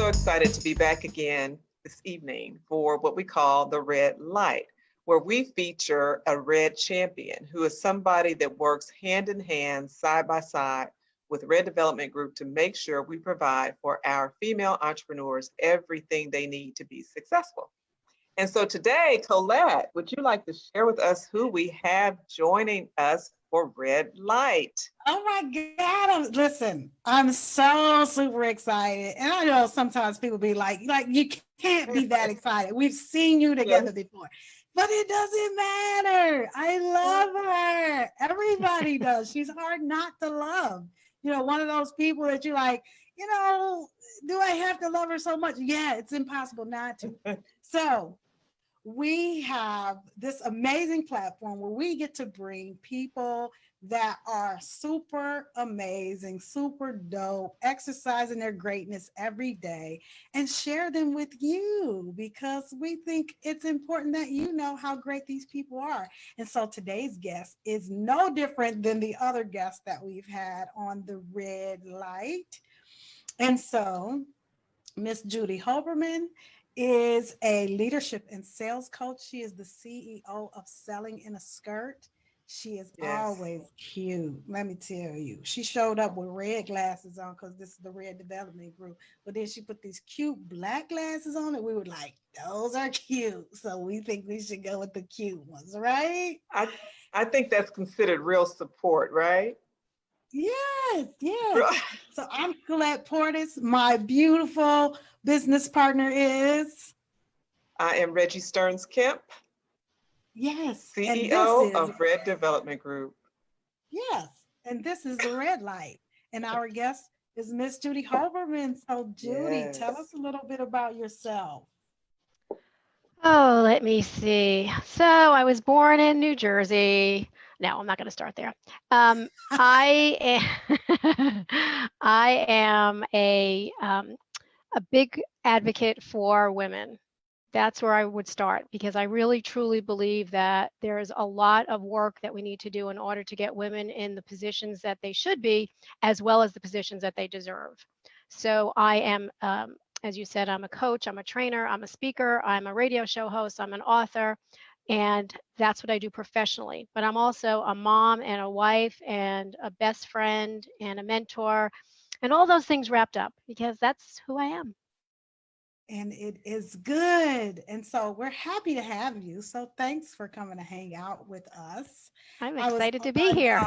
so excited to be back again this evening for what we call the Red Light, where we feature a red champion who is somebody that works hand in hand, side by side with Red Development Group to make sure we provide for our female entrepreneurs everything they need to be successful. And so today, Colette, would you like to share with us who we have joining us for Red Light? Oh my God. Listen, I'm so super excited. And I know sometimes people be like, you can't be that excited. We've seen you together before. But it doesn't matter. I love her. Everybody does. She's hard not to love. You know, one of those people that you're like, do I have to love her so much? Yeah, it's impossible not to. So we have this amazing platform where we get to bring people that are super amazing, super dope, exercising their greatness every day and share them with you because we think it's important that you know how great these people are. And so today's guest is no different than the other guests that we've had on the Red Light. And so Miss Judy Hoberman is a leadership and sales coach. She is the CEO of Selling in a Skirt. She is always cute. Let me tell you, she showed up with red glasses on because this is the Red Development Group. But then she put these cute black glasses on, and we were like, those are cute. So we think we should go with the cute ones, right? I think that's considered real support, right? Yes. So I'm Colette Portis. My beautiful business partner is. I am Reggie Stearns Kemp. Yes. CEO of Red Development Group. Yes. And this is the Red Light. And our guest is Miss Judy Hoberman. So Judy, tell us a little bit about yourself. Oh, let me see. So I was born in New Jersey. No, I'm not going to start there. I am a big advocate for women. That's where I would start because I really truly believe that there's a lot of work that we need to do in order to get women in the positions that they should be, as well as the positions that they deserve. So I am, as you said, I'm a coach, I'm a trainer, I'm a speaker, I'm a radio show host, I'm an author, and that's what I do professionally. But I'm also a mom and a wife and a best friend and a mentor and all those things wrapped up because that's who I am. And it is good. And so we're happy to have you. So thanks for coming to hang out with us. I'm excited to be here.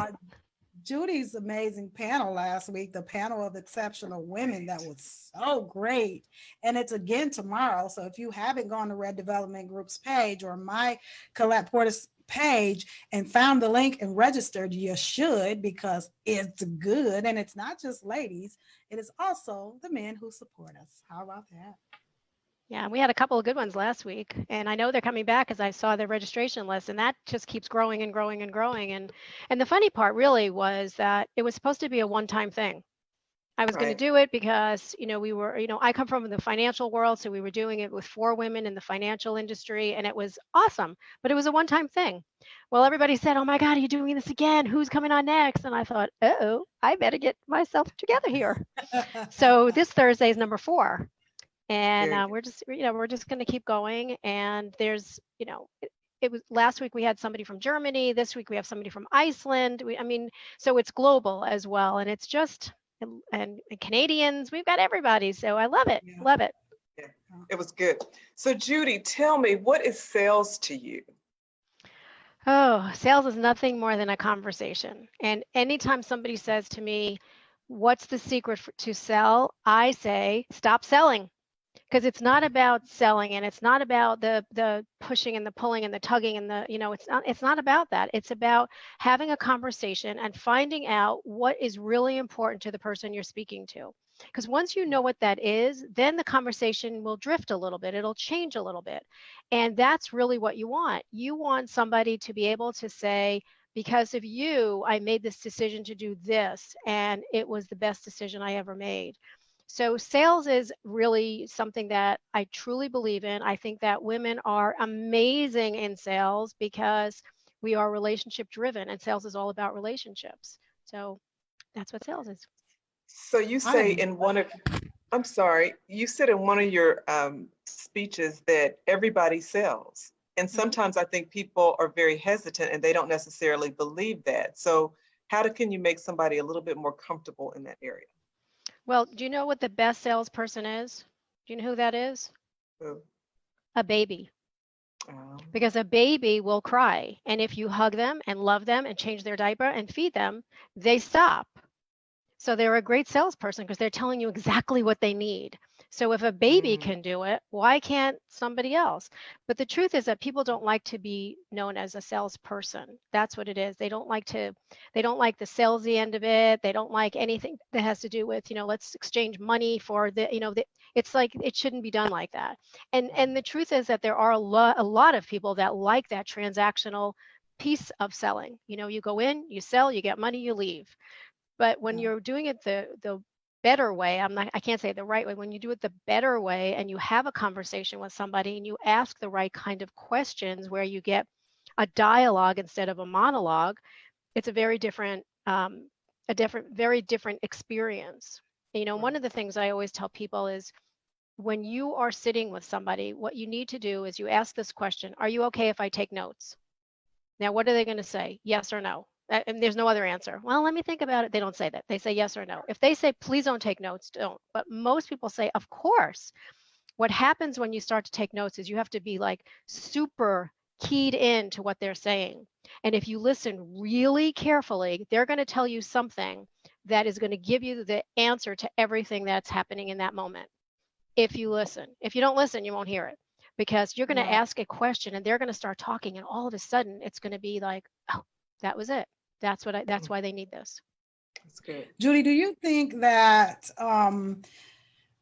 Judy's amazing panel last week, the panel of exceptional women, that was so great. And it's again tomorrow. So if you haven't gone to Red Development Group's page or my Colette Portis page and found the link and registered, you should, because it's good. And it's not just ladies, it is also the men who support us. How about that? Yeah, we had a couple of good ones last week, and I know they're coming back as I saw the registration list, and that just keeps growing and growing and growing. And the funny part really was that it was supposed to be a one-time thing. I was going to do it because, we were, I come from the financial world, so we were doing it with 4 women in the financial industry, and it was awesome, but it was a one-time thing. Well, everybody said, oh my God, are you doing this again? Who's coming on next? And I thought, uh-oh, I better get myself together here. So this Thursday is number 4. And we're just going to keep going. And there's, it was last week we had somebody from Germany. This week we have somebody from Iceland. So it's global as well. And it's just, and Canadians, we've got everybody. So I love it. Yeah. Love it. Yeah, it was good. So Judy, tell me, what is sales to you? Oh, sales is nothing more than a conversation. And anytime somebody says to me, what's the secret to sell? I say, stop selling. Because it's not about selling, and it's not about the pushing and the pulling and the tugging and the, it's not about that. It's about having a conversation and finding out what is really important to the person you're speaking to. Because once you know what that is, then the conversation will drift a little bit. It'll change a little bit. And that's really what you want. You want somebody to be able to say, because of you, I made this decision to do this, and it was the best decision I ever made. So sales is really something that I truly believe in. I think that women are amazing in sales because we are relationship driven, and sales is all about relationships. So that's what sales is. So you say in one of I'm sorry, you said in one of your speeches that everybody sells. And sometimes I think people are very hesitant and they don't necessarily believe that. So can you make somebody a little bit more comfortable in that area? Well, do you know what the best salesperson is? Do you know who that is? So, A baby. um, Because a baby will cry. And if you hug them and love them and change their diaper and feed them, they stop. So they're a great salesperson because they're telling you exactly what they need. So if a baby mm, can do it, why can't somebody else? But the truth is that people don't like to be known as a salesperson. That's what it is. They don't like the salesy end of it. They don't like anything that has to do with, let's exchange money for it's like it shouldn't be done like that. And the truth is that there are a lot of people that like that transactional piece of selling. You go in, you sell, you get money, you leave. But when Yeah. you're doing it the better way, I can't say the right way, when you do it the better way and you have a conversation with somebody and you ask the right kind of questions where you get a dialogue instead of a monologue, it's a very different, very different experience. One right. of the things I always tell people is when you are sitting with somebody, what you need to do is you ask this question, are you okay if I take notes? Now, what are they going to say? Yes or no? And there's no other answer. Well, let me think about it. They don't say that. They say yes or no. If they say, please don't take notes, don't. But most people say, of course. What happens when you start to take notes is you have to be like super keyed in to what they're saying. And if you listen really carefully, they're going to tell you something that is going to give you the answer to everything that's happening in that moment. If you listen, if you don't listen, you won't hear it because you're going to Right. ask a question and they're going to start talking and all of a sudden it's going to be like, oh, that was it. That's Mm, why they need this. that's good. Judy, do you think that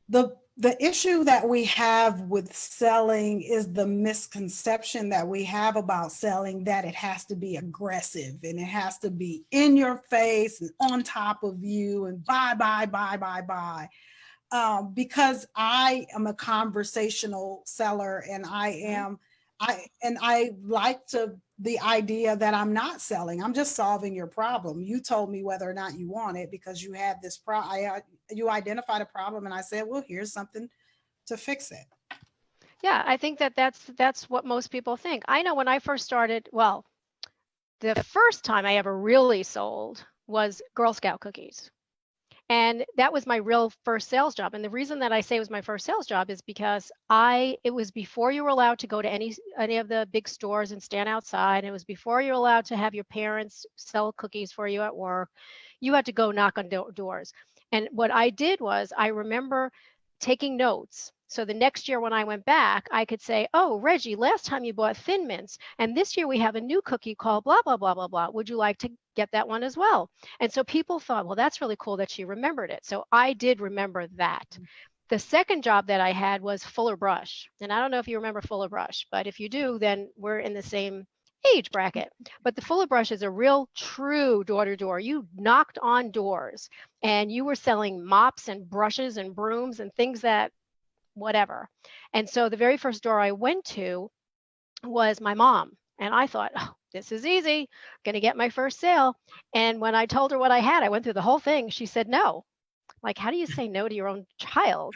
the issue that we have with selling is the misconception that we have about selling, that it has to be aggressive and it has to be in your face and on top of you and buy. Because I am a conversational seller and I like the idea that I'm not selling. I'm just solving your problem. You told me whether or not you want it because you had this you identified a problem and I said, well, here's something to fix it. Yeah, I think that's what most people think. I know when I first started, well, the first time I ever really sold was Girl Scout cookies. And that was my real first sales job. And the reason that I say it was my first sales job is because it was before you were allowed to go to any of the big stores and stand outside. It was before you were allowed to have your parents sell cookies for you at work. You had to go knock on doors. And what I did was I remember taking notes. So the next year when I went back, I could say, oh, Reggie, last time you bought Thin Mints, and this year we have a new cookie called blah, blah, blah, blah, blah. Would you like to get that one as well? And so people thought, well, that's really cool that she remembered it. So I did remember that. The second job that I had was Fuller Brush. And I don't know if you remember Fuller Brush, but if you do, then we're in the same age bracket. But the Fuller Brush is a real true door to door. You knocked on doors and you were selling mops and brushes and brooms and things that whatever. And so the very first door I went to was my mom. And I thought, oh, this is easy. I'm going to get my first sale. And when I told her what I had, I went through the whole thing. She said, no. Like, how do you say no to your own child?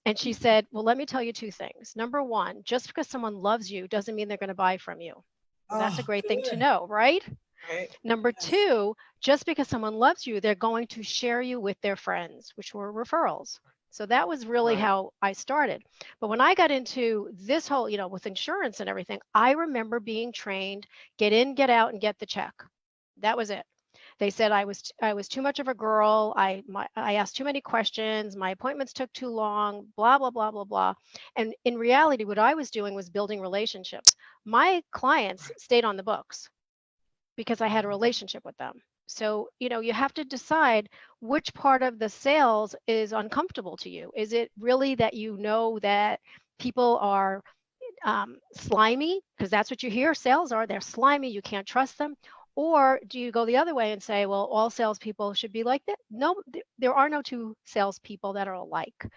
And she said, well, let me tell you two things. Number one, just because someone loves you doesn't mean they're going to buy from you. Well, that's a Oh, great thing to good. know, right? Right. Number Yes. two, just because someone loves you, they're going to share you with their friends, which were referrals. So that was really Right. how I started. But when I got into this whole, with insurance and everything, I remember being trained, get in, get out, and get the check. That was it. They said I was too much of a girl. I asked too many questions. My appointments took too long. Blah blah blah blah blah. And in reality, what I was doing was building relationships. My clients stayed on the books because I had a relationship with them. So, you have to decide which part of the sales is uncomfortable to you. Is it really that you know that people are slimy? Because that's what you hear sales are. They're slimy. You can't trust them. Or do you go the other way and say, well, all salespeople should be like that? No, there are no two salespeople that are alike.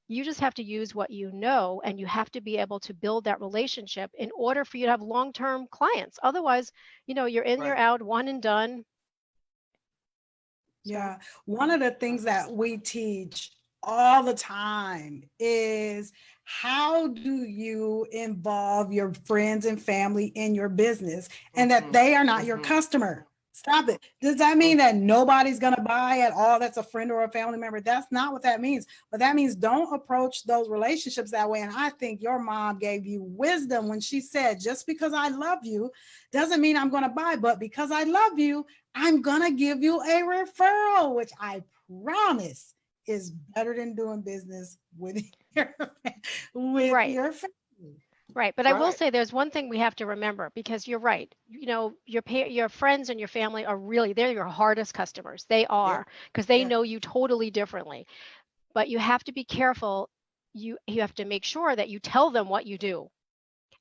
You just have to use what you know, and you have to be able to build that relationship in order for you to have long-term clients. Otherwise, you're in, you're Right. out, one and done. So, Yeah. One of the things that we teach all the time is, how do you involve your friends and family in your business, and that they are not your customer? Stop it. Does that mean that nobody's going to buy at all that's a friend or a family member? That's not what that means. But that means don't approach those relationships that way. And I think your mom gave you wisdom when she said, just because I love you doesn't mean I'm going to buy, but because I love you, I'm going to give you a referral, which I promise is better than doing business with your, Right. family. Right. But I will say there's one thing we have to remember, because you're right. You know, your friends and your family are really, they're your hardest customers. They are, because they know you totally differently. But you have to be careful. You have to make sure that you tell them what you do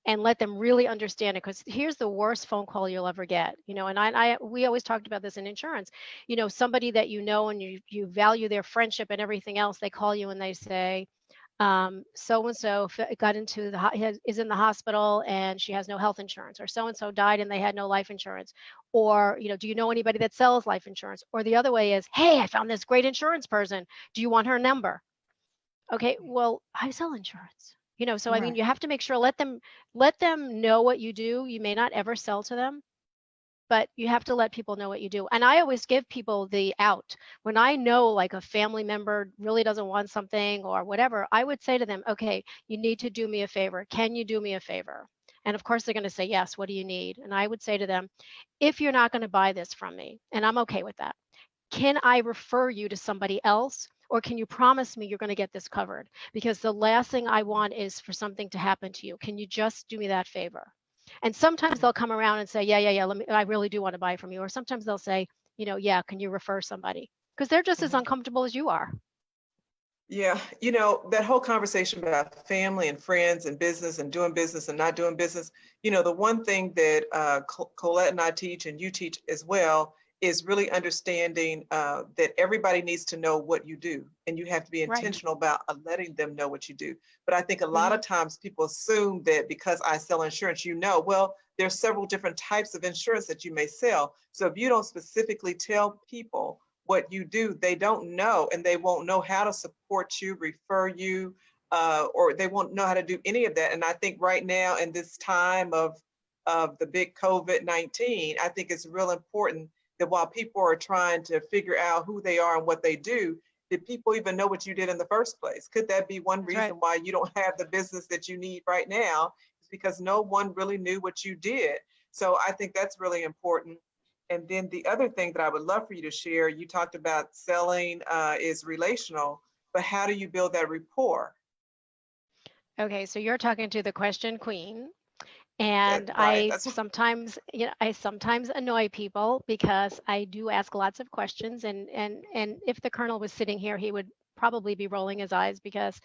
and let them really understand it. Because here's the worst phone call you'll ever get. You know, and we always talked about this in insurance. You know, somebody that you know and you value their friendship and everything else, they call you and they say, so and so got into is in the hospital and she has no health insurance, or so and so died and they had no life insurance, or, you know, do you know anybody that sells life insurance? Or the other way is, hey, I found this great insurance person, do you want her number? Okay, well, I sell insurance, you know. So I mean, you have to make sure, let them know what you do. You may not ever sell to them, but you have to let people know what you do. And I always give people the out. When I know like a family member really doesn't want something or whatever, I would say to them, okay, you need to do me a favor. Can you do me a favor? And of course, they're going to say, yes, what do you need? And I would say to them, if you're not going to buy this from me, and I'm okay with that, can I refer you to somebody else? Or can you promise me you're going to get this covered? Because the last thing I want is for something to happen to you. Can you just do me that favor? And sometimes they'll come around and say, yeah, I really do want to buy from you. Or sometimes they'll say, you know, yeah, can you refer somebody? Because they're just as uncomfortable as you are. Yeah, you know, that whole conversation about family and friends and business and doing business and not doing business, you know, the one thing that Colette and I teach, and you teach as well, is really understanding that everybody needs to know what you do, and you have to be Right. intentional about letting them know what you do. But I think a lot of times people assume that because I sell insurance, you know, well, there's several different types of insurance that you may sell. So if you don't specifically tell people what you do, they don't know, and they won't know how to support you, refer you, or they won't know how to do any of that. And I think right now in this time of the big COVID-19, I think it's real important that while people are trying to figure out who they are and what they do, did people even know what you did in the first place? Could that be one That's reason right. why you don't have the business that you need right now? It's because no one really knew what you did. So I think that's really important. And then the other thing that I would love for you to share, you talked about selling is relational, but how do you build that rapport? Okay, so you're talking to the question queen. And Right. I That's sometimes, I sometimes annoy people because I do ask lots of questions. And if the colonel was sitting here, he would probably be rolling his eyes because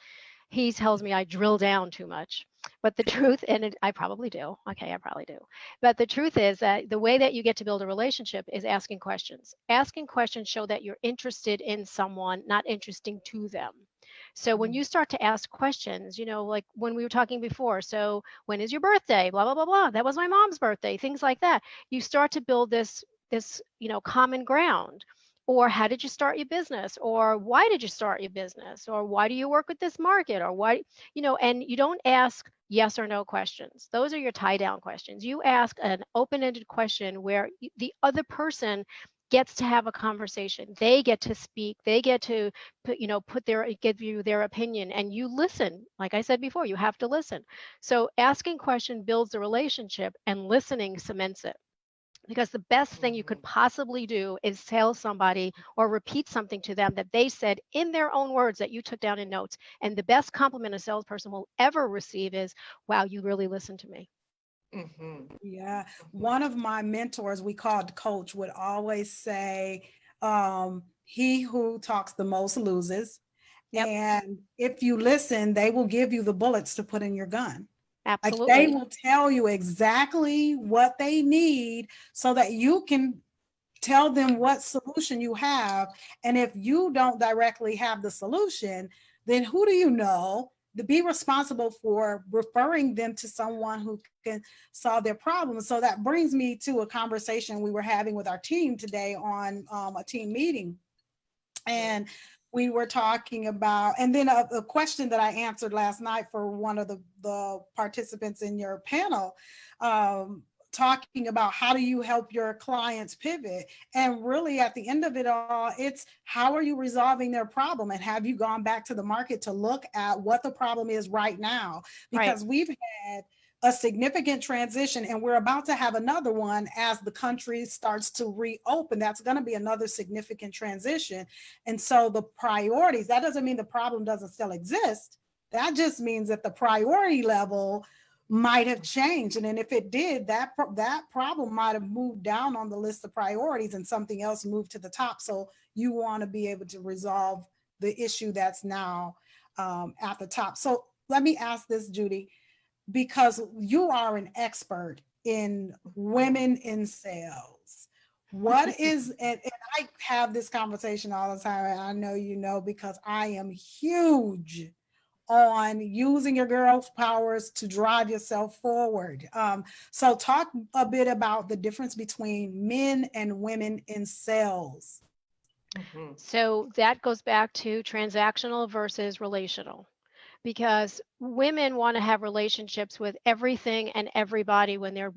he tells me I drill down too much. But the truth, and I probably do. Okay, I probably do. But the truth is that the way that you get to build a relationship is asking questions. Asking questions show that you're interested in someone, not interesting to them. So when you start to ask questions, like when we were talking before, so when is your birthday? Blah, blah, blah, blah. That was my mom's birthday, things like that. You start to build this common ground. Or how did you start your business? Or why did you start your business? Or why do you work with this market? Or why, and you don't ask yes or no questions. Those are your tie down questions. You ask an open ended question where the other person gets to have a conversation. They get to speak. They get to give you their opinion, and you listen. Like I said before, you have to listen. So asking question builds the relationship, and listening cements it. Because the best thing you could possibly do is tell somebody or repeat something to them that they said in their own words that you took down in notes. And the best compliment a salesperson will ever receive is, wow, you really listened to me. Yeah. One of my mentors, we called coach, would always say, he who talks the most loses. Yep, And if you listen, they will give you the bullets to put in your gun. Like they absolutely. will tell you exactly what they need so that you can tell them what solution you have. And if you don't directly have the solution, then who do you know to be responsible for referring them to someone who can solve their problems? So that brings me to a conversation we were having with our team today on a team meeting. And we were talking about, and then a question that I answered last night for one of the participants in your panel, talking about how do you help your clients pivot? And really at the end of it all, it's how are you resolving their problem? And have you gone back to the market to look at what the problem is right now? Because Right. we've had a significant transition and we're about to have another one as the country starts to reopen. That's going to be another significant transition. And so the priorities, that doesn't mean the problem doesn't still exist. That just means that the priority level might have changed. And then if it did, that problem might have moved down on the list of priorities and something else moved to the top. So you want to be able to resolve the issue that's now at the top. So let me ask this, Judy, because you are an expert in women in sales. What is, and I have this conversation all the time, and I know you know, because I am huge on using your girl powers to drive yourself forward. So talk a bit about the difference between men and women in sales. So that goes back to transactional versus relational, because women want to have relationships with everything and everybody when they're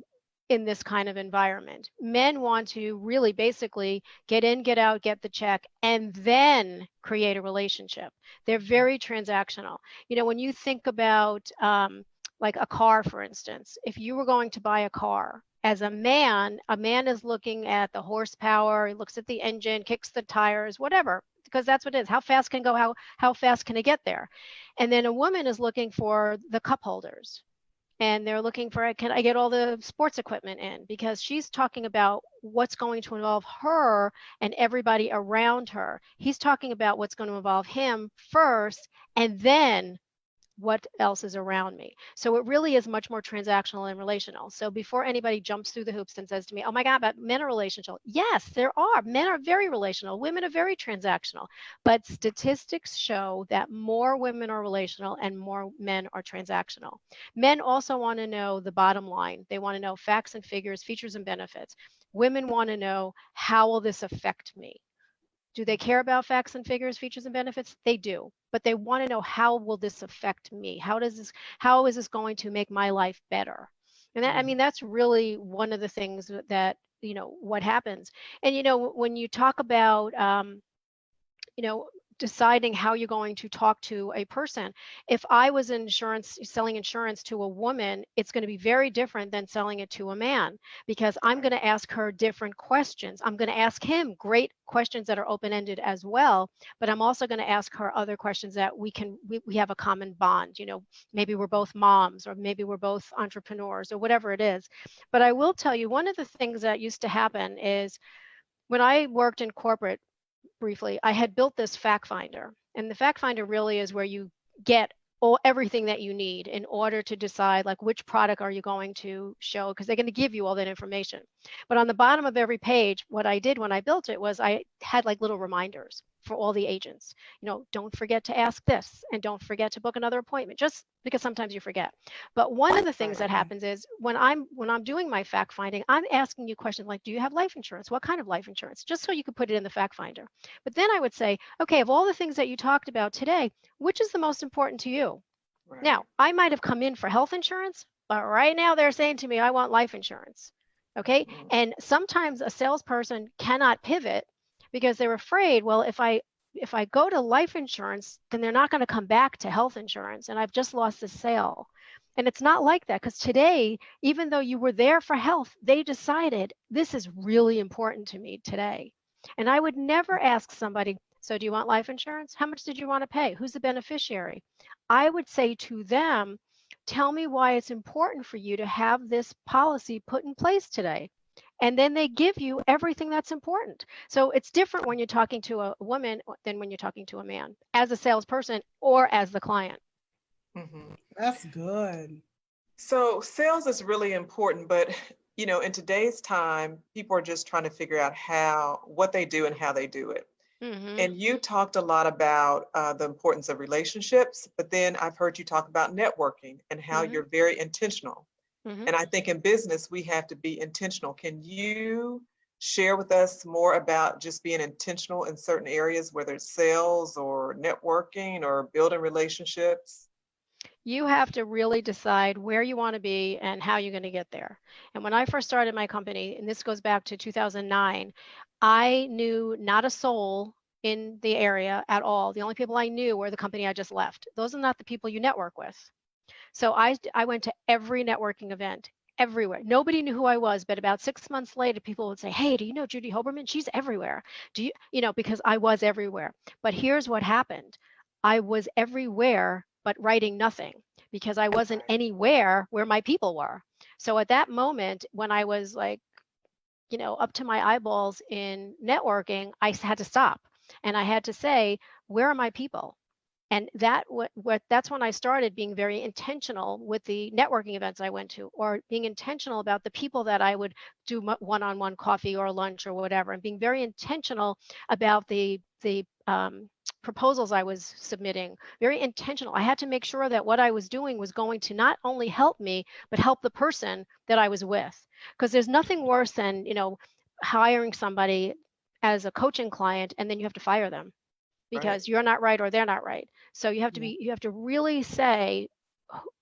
in this kind of environment. Men want to really basically get in, get out, get the check, and then create a relationship. They're very transactional. You know, when you think about like a car, for instance, if you were going to buy a car, as a man is looking at the horsepower, he looks at the engine, kicks the tires, whatever, because that's what it is. How fast can go, how fast can it get there? And then a woman is looking for the cup holders. And they're looking for, can I get all the sports equipment in? Because she's talking about what's going to involve her and everybody around her. He's talking about what's going to involve him first, and then what else is around me. So it really is much more transactional and relational. So before anybody jumps through the hoops and says to me, oh my God, but men are relational. Yes, there are. Men are very relational. Women are very transactional. But statistics show that more women are relational and more men are transactional. Men also want to know the bottom line. They want to know facts and figures, features and benefits. Women want to know, how will this affect me? Do they care about facts and figures, features and benefits? They do, but they want to know, how will this affect me? How is this going to make my life better? And that, I mean, that's really one of the things that, you know, what happens. And, you know, when you talk about, you know, deciding how you're going to talk to a person. If I was selling insurance to a woman, it's going to be very different than selling it to a man, because I'm going to ask her different questions. I'm going to ask him great questions that are open-ended as well, but I'm also going to ask her other questions that we have a common bond. You know, maybe we're both moms, or maybe we're both entrepreneurs, or whatever it is. But I will tell you, one of the things that used to happen is, when I worked in corporate, briefly, I had built this fact finder, and the fact finder really is where you get everything that you need in order to decide, like, which product are you going to show, because they're going to give you all that information. But on the bottom of every page, what I did when I built it was I had like little reminders for all the agents. You know, don't forget to ask this, and don't forget to book another appointment, just because sometimes you forget. But one of the things that happens is, when I'm doing my fact finding, I'm asking you questions like, do you have life insurance? What kind of life insurance? Just so you could put it in the fact finder. But then I would say, okay, of all the things that you talked about today, which is the most important to you? Right. Now, I might have come in for health insurance, but right now they're saying to me, I want life insurance. Okay. And sometimes a salesperson cannot pivot because they're afraid, well, if I go to life insurance, then they're not going to come back to health insurance, and I've just lost the sale. And it's not like that, because today, even though you were there for health, they decided, this is really important to me today. And I would never ask somebody, so do you want life insurance? How much did you want to pay? Who's the beneficiary? I would say to them, tell me why it's important for you to have this policy put in place today. And then they give you everything that's important. So it's different when you're talking to a woman than when you're talking to a man, as a salesperson or as the client. That's good. So sales is really important, but you know, in today's time, people are just trying to figure out what they do and how they do it. And you talked a lot about the importance of relationships, but then I've heard you talk about networking and how you're very intentional. And I think in business, we have to be intentional. Can you share with us more about just being intentional in certain areas, whether it's sales or networking or building relationships? You have to really decide where you want to be and how you're going to get there. And when I first started my company, and this goes back to 2009, I knew not a soul in the area at all. The only people I knew were the company I just left. Those are not the people you network with. So I went to every networking event, everywhere. Nobody knew who I was, but about 6 months later, people would say, "Hey, do you know Judy Hoberman? She's everywhere." Do you, because I was everywhere. But here's what happened. I was everywhere, but writing nothing because I wasn't anywhere where my people were. So at that moment, when I was like, up to my eyeballs in networking, I had to stop and I had to say, where are my people? And that's when I started being very intentional with the networking events I went to, or being intentional about the people that I would do one-on-one coffee or lunch or whatever, and being very intentional about the proposals I was submitting. Very intentional. I had to make sure that what I was doing was going to not only help me, but help the person that I was with. Because there's nothing worse than hiring somebody as a coaching client and then you have to fire them because you're not right or they're not right. So you have to really say,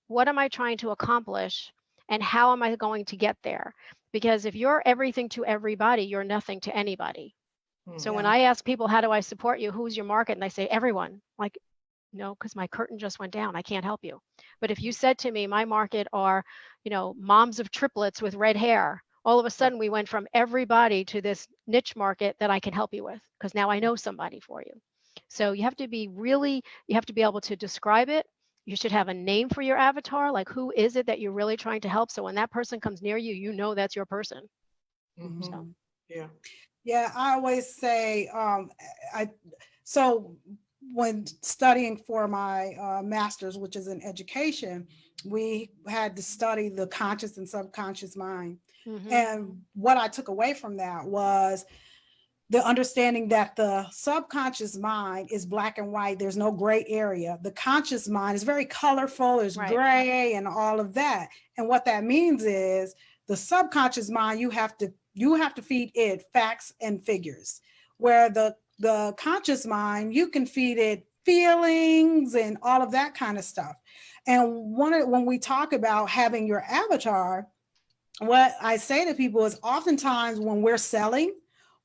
what am I trying to accomplish and how am I going to get there? Because if you're everything to everybody, you're nothing to anybody. So when I ask people, how do I support you? Who's your market? And they say, everyone. Like, no, because my curtain just went down. I can't help you. But if you said to me, my market are, moms of triplets with red hair, all of a sudden we went from everybody to this niche market that I can help you with because now I know somebody for you. So you have to be able to describe it. You should have a name for your avatar. Like, who is it that you're really trying to help? So when that person comes near you, you know that's your person. So, yeah. Yeah, I always say, so when studying for my master's, which is in education, we had to study the conscious and subconscious mind. And what I took away from that was the understanding that the subconscious mind is black and white. There's no gray area. The conscious mind is very colorful. There's gray and all of that. And what that means is the subconscious mind, you have to feed it facts and figures, where the conscious mind, you can feed it feelings and all of that kind of stuff. And when we talk about having your avatar, what I say to people is oftentimes when we're selling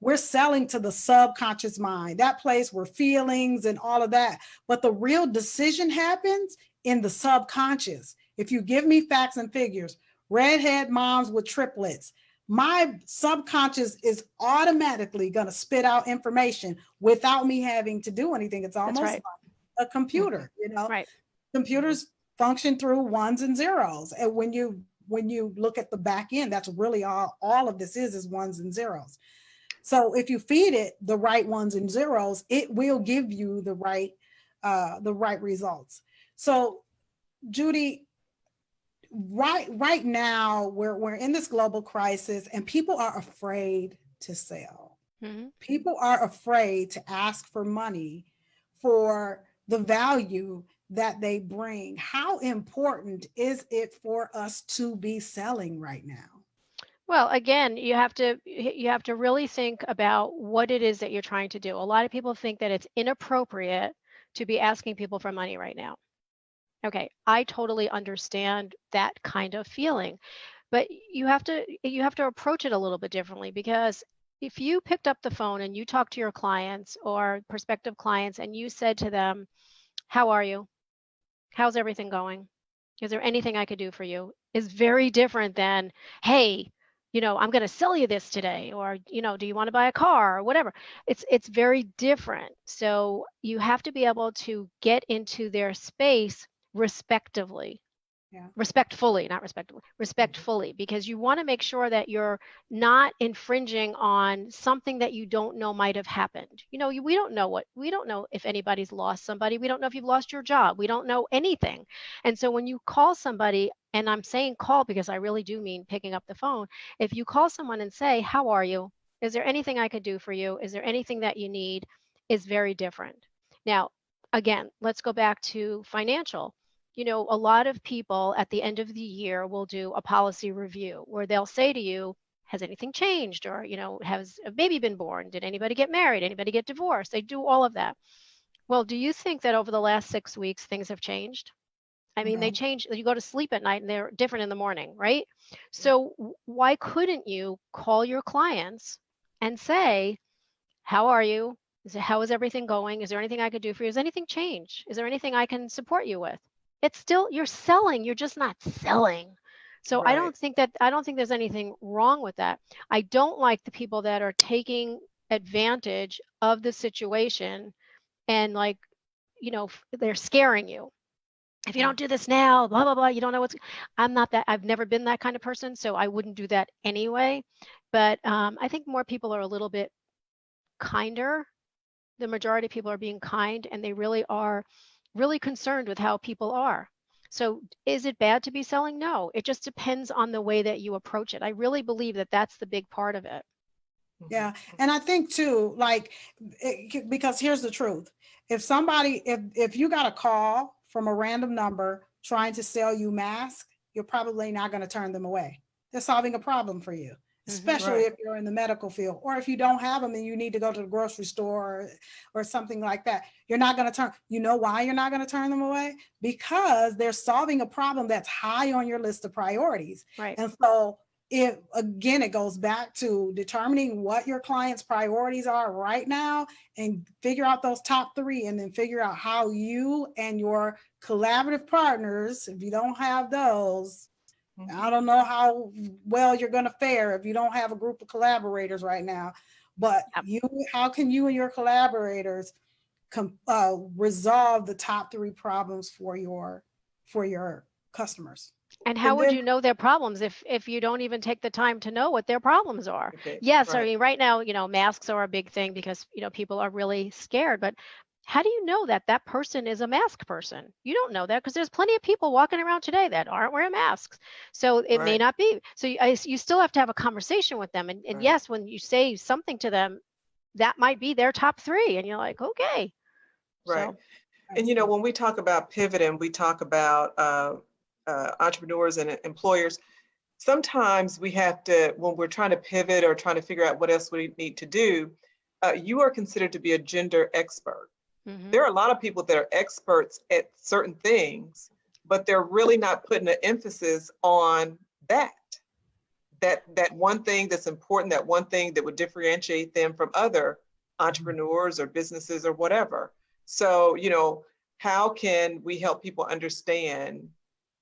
to the subconscious mind, that place where feelings and all of that. But the real decision happens in the subconscious. If you give me facts and figures, redhead moms with triplets, my subconscious is automatically going to spit out information without me having to do anything. It's almost like a computer, Computers function through ones and zeros. And when you look at the back end, that's really all of this is ones and zeros. So if you feed it the right ones and zeros, it will give you the right results. So Judy, right now we're in this global crisis and people are afraid to sell. People are afraid to ask for money for the value that they bring. How important is it for us to be selling right now? Well, again, you have to really think about what it is that you're trying to do. A lot of people think that it's inappropriate to be asking people for money right now. Okay, I totally understand that kind of feeling, but you have to approach it a little bit differently, because if you picked up the phone and you talked to your clients or prospective clients and you said to them, "How are you? How's everything going? Is there anything I could do for you?" is very different than, "Hey, I'm going to sell you this today," or, "Do you want to buy a car?" or whatever. It's very different. So you have to be able to get into their space respectively. Respectfully, not respectively, respectfully, because you want to make sure that you're not infringing on something that you don't know might have happened. We don't know if anybody's lost somebody. We don't know if you've lost your job. We don't know anything. And so when you call somebody, and I'm saying call because I really do mean picking up the phone. If you call someone and say, "How are you? Is there anything I could do for you? Is there anything that you need?" is very different. Now, again, let's go back to financial. A lot of people at the end of the year will do a policy review where they'll say to you, has anything changed? Or, has a baby been born? Did anybody get married? Anybody get divorced? They do all of that. Well, do you think that over the last 6 weeks, things have changed? I mean, they No. change. You go to sleep at night and they're different in the morning, right? So why couldn't you call your clients and say, how are you? How is everything going? Is there anything I could do for you? Has anything changed? Is there anything I can support you with? It's still, you're selling, you're just not selling. So I Right. don't think there's anything wrong with that. I don't like the people that are taking advantage of the situation and like, they're scaring you. If you don't do this now, blah, blah, blah, you don't know I'm not that, I've never been that kind of person, so I wouldn't do that anyway. But I think more people are a little bit kinder. The majority of people are being kind, and they really are really concerned with how people are. So is it bad to be selling? No, it just depends on the way that you approach it. I really believe that that's the big part of it. Yeah. And I think too, like, because here's the truth. If you got a call from a random number trying to sell you masks, you're probably not going to turn them away. They're solving a problem for you, especially Right. if you're in the medical field, or if you don't have them and you need to go to the grocery store or something like that. You're not going to turn, you know why you're not going to turn them away? Because they're solving a problem that's high on your list of priorities. Right. And so it goes back to determining what your client's priorities are right now and figure out those top three, and then figure out how you and your collaborative partners, if you don't have those, I don't know how well you're going to fare if you don't have a group of collaborators right now, but how can you and your collaborators resolve the top three problems for your customers? And how would you know their problems if you don't even take the time to know what their problems are? Okay, Yes, I right. mean, right now, masks are a big thing because, people are really scared. But how do you know that that person is a mask person? You don't know that because there's plenty of people walking around today that aren't wearing masks. So it may Right. not be. So you still have to have a conversation with them. And Right. yes, when you say something to them, that might be their top three. And you're like, okay. Right. So, And when we talk about pivoting, we talk about entrepreneurs and employers. Sometimes we have to, when we're trying to pivot or trying to figure out what else we need to do, you are considered to be a gender expert. mhm. There are a lot of people that are experts at certain things, but they're really not putting an emphasis on that one thing that's important, that one thing that would differentiate them from other entrepreneurs or businesses or whatever. So, how can we help people understand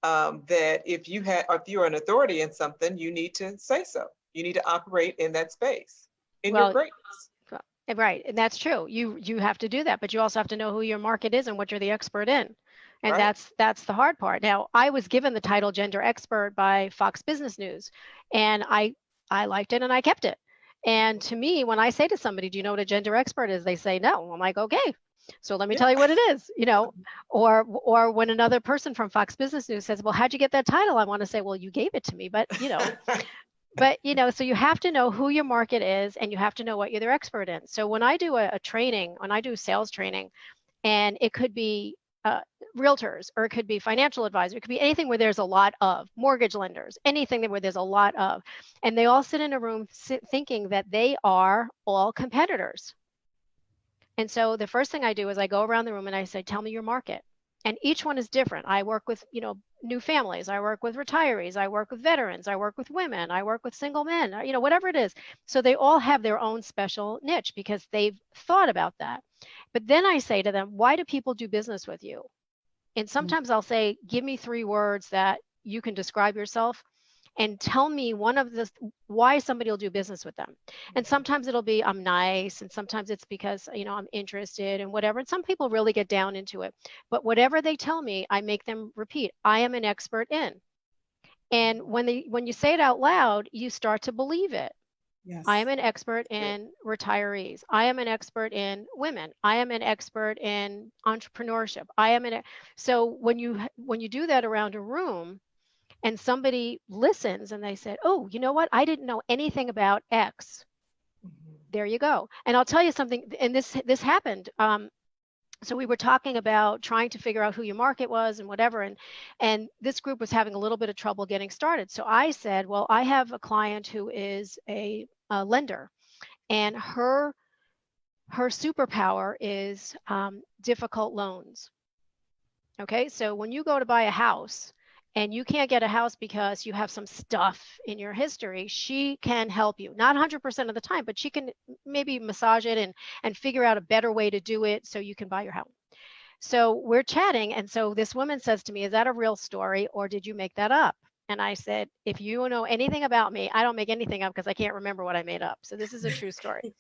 that if you're an authority in something, you need to say so. You need to operate in that space, in your Well, greatness. right, and that's true. You have to do that, but you also have to know who your market is and what you're the expert in. And Right. that's the hard part. Now, I was given the title gender expert by Fox Business News, and I liked it and I kept it. And to me, when I say to somebody, "Do you know what a gender expert is?" They say no. I'm like, "Okay. So let me Yeah. tell you what it is." Or when another person from Fox Business News says, "Well, how'd you get that title?" I want to say, "Well, you gave it to me." But so you have to know who your market is, and you have to know what you're the expert in. So when I do a training, when I do sales training, and it could be realtors, or it could be financial advisor, it could be anything where there's a lot of mortgage lenders, anything where there's a lot of, and they all sit in a room thinking that they are all competitors. And so the first thing I do is I go around the room and I say, "Tell me your market." And each one is different. I work with, new families. I work with retirees. I work with veterans. I work with women. I work with single men, whatever it is. So they all have their own special niche because they've thought about that. But then I say to them, "Why do people do business with you?" And sometimes I'll say, "Give me 3 words that you can describe yourself and tell me why somebody will do business with them." And sometimes it'll be, "I'm nice," and sometimes it's because, I'm interested and whatever. And some people really get down into it. But whatever they tell me, I make them repeat, "I am an expert in." And when you say it out loud, you start to believe it. Yes. I am an expert in retirees. I am an expert in women. I am an expert in entrepreneurship. So when you do that around a room, and somebody listens and they said, "Oh, you know what? I didn't know anything about X." There you go. And I'll tell you something, and this happened. So we were talking about trying to figure out who your market was and whatever, and this group was having a little bit of trouble getting started. So I said, well, I have a client who is a lender, and her superpower is difficult loans. Okay, so when you go to buy a house and you can't get a house because you have some stuff in your history, she can help you. Not 100% of the time, but she can maybe massage it and figure out a better way to do it so you can buy your house. So we're chatting, and so this woman says to me, "Is that a real story or did you make that up?" And I said, "If you know anything about me, I don't make anything up because I can't remember what I made up. So this is a true story."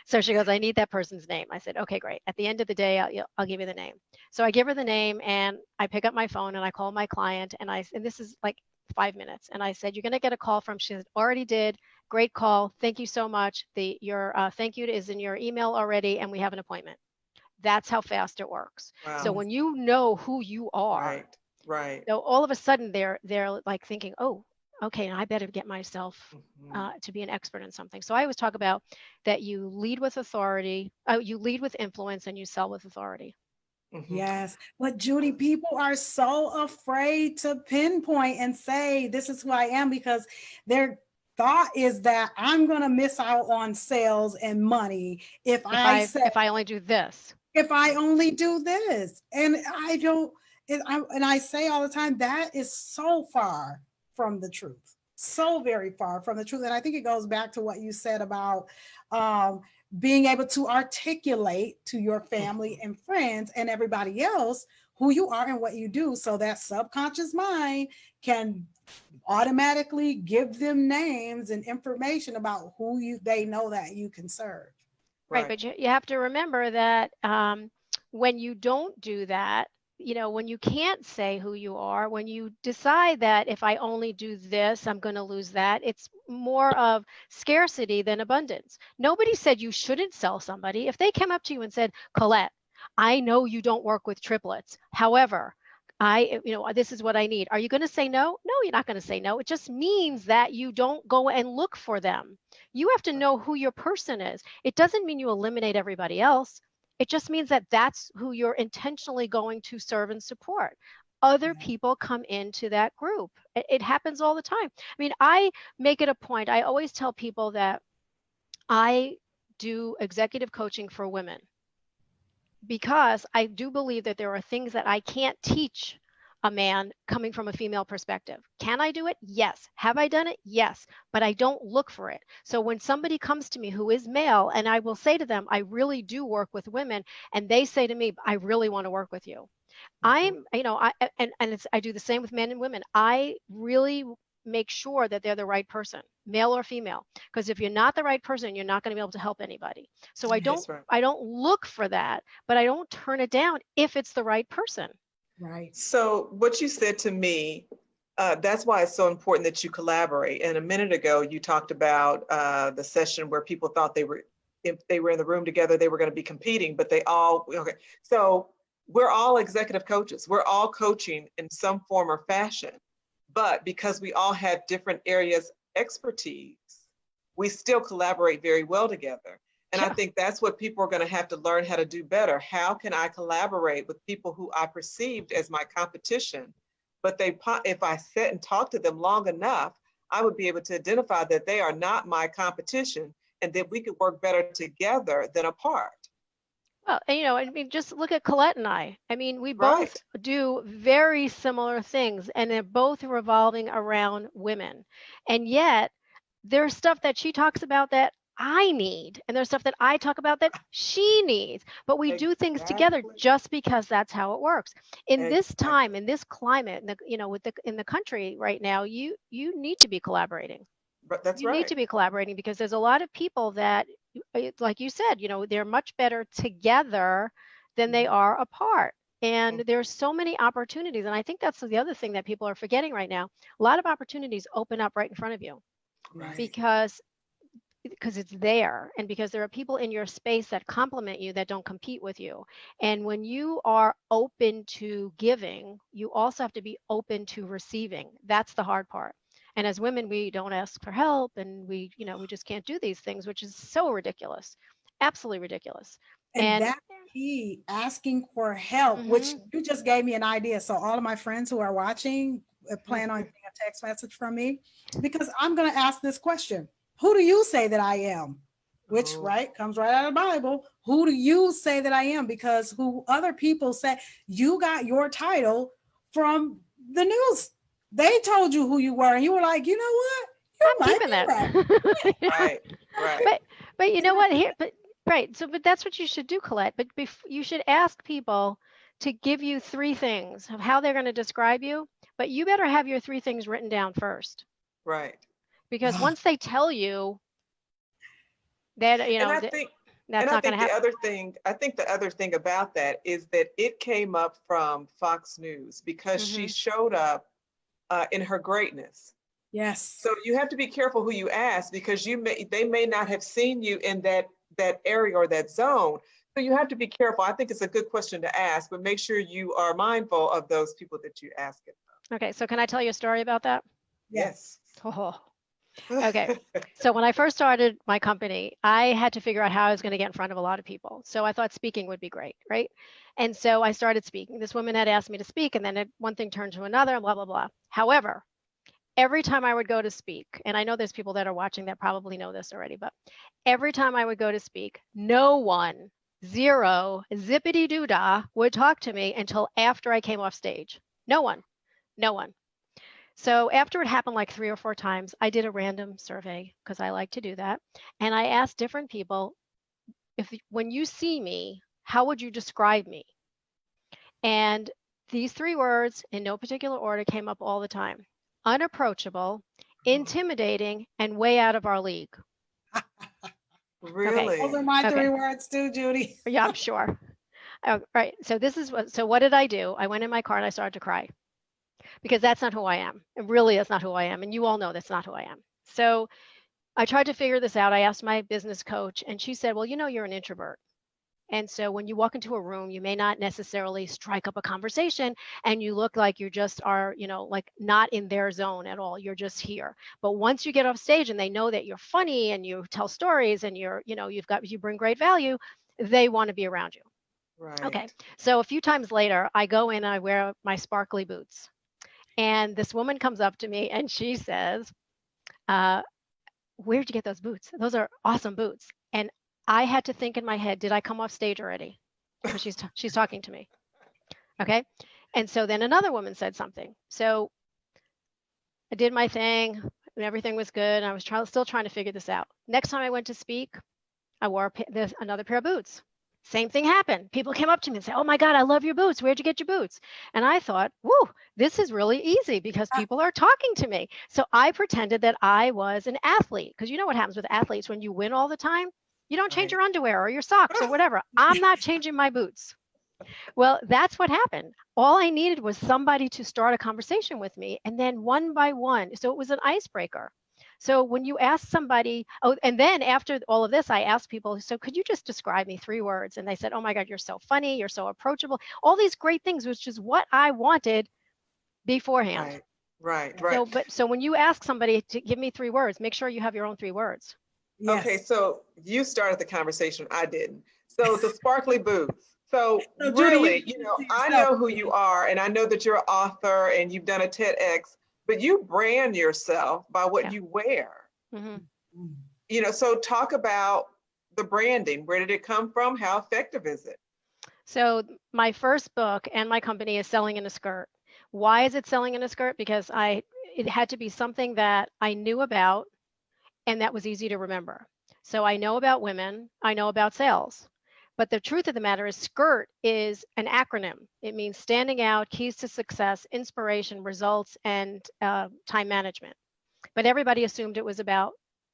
So she goes, "I need that person's name." I said, "Okay, great. At the end of the day, I'll give you the name." So I give her the name, and I pick up my phone and I call my client, and this is like 5 minutes. And I said, "You're going to get a call from," she said, "Already did. Great call. Thank you so much. Your thank you is in your email already, and we have an appointment." That's how fast it works. So Wow. when you know who you are, Right. Right. so all of a sudden they're like thinking, "Oh, okay, I better get myself Mhm. to be an expert in something." So I always talk about that you lead with authority, you lead with influence, and you sell with authority. Mhm. Yes. But Judy, people are so afraid to pinpoint and say, this is who I am, because their thought is that I'm going to miss out on sales and money if If I I say, if I only do this, if I only do this. And I don't, and I say all the time, that is so far from the truth. So very far from the truth. And I think it goes back to what you said about um, being able to articulate to your family Mhm. and friends and everybody else who you are and what you do, so that subconscious mind can automatically give them names and information about who you they know that you can serve. right? Right. But you have to remember that when you don't do that, when you can't say who you are, when you decide that if I only do this, I'm going to lose that, it's more of scarcity than abundance. Nobody said you shouldn't sell somebody. If they came up to you and said, "Colette, I know you don't work with triplets. However, this is what I need." Are you going to say no? No, you're not going to say no. It just means that you don't go and look for them. You have to Right. know who your person is. It doesn't mean you eliminate everybody else. It just means that that's who you're intentionally going to serve and support. Other Yeah. people come into that group. It happens all the time. I mean, I make it a point. I always tell people that I do executive coaching for women because I do believe that there are things that I can't teach a man coming from a female perspective. Can I do it? Yes. Have I done it? Yes. But I don't look for it. So when somebody comes to me who is male, and I will say to them, "I really do work with women," and they say to me, "I really want to work with you." Mhm. I do the same with men and women. I really make sure that they're the right person, male or female, because if you're not the right person, you're not going to be able to help anybody. So I don't Yes. That's right. I don't look for that, but I don't turn it down if it's the right person. Right. So what you said to me, that's why it's so important that you collaborate. And a minute ago, you talked about the session where people thought if they were in the room together, they were going to be competing, but they all, okay. So we're all executive coaches. We're all coaching in some form or fashion, but because we all have different areas expertise, we still collaborate very well together. And I Yeah. think that's what people are going to have to learn how to do better. How can I collaborate with people who I perceived as my competition? But if I sit and talk to them long enough, I would be able to identify that they are not my competition and that we could work better together than apart. Well, and, I mean, just look at Colette and I. I mean, we both Right. do very similar things, and they're both revolving around women. And yet, there's stuff that she talks about that I need, and there's stuff that I talk about that she needs. But we do things together Exactly. just because that's how it works. In this time, Exactly. in this climate, with in the country right now, you need to be collaborating. But that's You need right. to be collaborating because there's a lot of people that, like you said, they're much better together than they Mhm. are apart. And Mhm. there's so many opportunities. And I think that's the other thing that people are forgetting right now. A lot of opportunities open up right in front of you Right. Right. because it's there, and because there are people in your space that complement you, that don't compete with you. And when you are open to giving, you also have to be open to receiving. That's the hard part. And as women, we don't ask for help, and we just can't do these things, which is so ridiculous. Absolutely ridiculous. And that key, asking for help, which you just gave me an idea. So all of my friends who are watching, plan on getting a text message from me, because I'm going to ask this question. Who do you say that I am? Which, right, comes right out of the Bible. Who do you say that I am? Because who other people say, you got your title from the news. They told you who you were, and you were like, you know what? I'm keeping that. Right. But you know what? Right. So, but that's what you should do, Colette. But you should ask people to give you 3 things of how they're going to describe you. But you better have your 3 things written down first. Right. Because once they tell you that, you know, and I think, that's and not I think going to happen. I think the other thing about that is that it came up from Fox News because she showed up in her greatness. Yes. So you have to be careful who you ask, because they may not have seen you in that area or that zone. So you have to be careful. I think it's a good question to ask, but make sure you are mindful of those people that you ask it. Okay, so can I tell you a story about that? Yes. Oh. Okay. So when I first started my company, I had to figure out how I was going to get in front of a lot of people. So I thought speaking would be great, right? And so I started speaking. This woman had asked me to speak, and then one thing turned to another, blah, blah, blah. However, every time I would go to speak, and I know there's people that are watching that probably know this already, but every time I would go to speak, no one, zero, zippity doo dah, would talk to me until after I came off stage. No one. So after it happened like 3 or 4 times, I did a random survey, because I like to do that. And I asked different people, when you see me, how would you describe me? And these 3 words in no particular order came up all the time: unapproachable, intimidating, and way out of our league. Really? Okay. Those are my 3 words too, Judy. Yeah, I'm sure. Right. So what did I do? I went in my car and I started to cry, because that's not who I am. It really is not who I am. And you all know that's not who I am. So I tried to figure this out. I asked my business coach, and she said, well, you know, you're an introvert. And so when you walk into a room, you may not necessarily strike up a conversation, and you look like you just are, you know, like not in their zone at all. You're just here. But once you get off stage and they know that you're funny and you tell stories and you're, you know, you bring great value, they want to be around you. Right. Okay. So a few times later, I go in and I wear my sparkly boots. And this woman comes up to me and she says, where'd you get those boots? Those are awesome boots. And I had to think in my head, did I come off stage already? Because she's talking to me. Okay. And so then another woman said something. So I did my thing and everything was good. And I was still trying to figure this out. Next time I went to speak, I wore another pair of boots. Same thing happened. People came up to me and said, oh my God, I love your boots. Where'd you get your boots? And I thought, whoo, this is really easy because people are talking to me. So I pretended that I was an athlete, because you know what happens with athletes when you win all the time? You don't change your underwear or your socks or whatever. I'm not changing my boots. Well, that's what happened. All I needed was somebody to start a conversation with me, and then one by one. So it was an icebreaker. So when you ask somebody, and then after all of this, I asked people, so could you just describe me 3 words? And they said, oh my God, you're so funny, you're so approachable, all these great things, which is what I wanted beforehand. Right. So when you ask somebody to give me 3 words, make sure you have your own 3 words. Yes. Okay, so you started the conversation, I didn't. So the sparkly boots. So really, you know, I know who you are, and I know that you're an author and you've done a TEDx, but you brand yourself by what you wear. You know, so talk about the branding. Where did it come from? How effective is it? So my first book and my company is Selling in a Skirt. Why is it selling in a skirt? Because it had to be something that I knew about and that was easy to remember. So I know about women, I know about sales. But the truth of the matter is SCIRT is an acronym. It means standing out, keys to success, inspiration, results, and time management. But everybody assumed it was about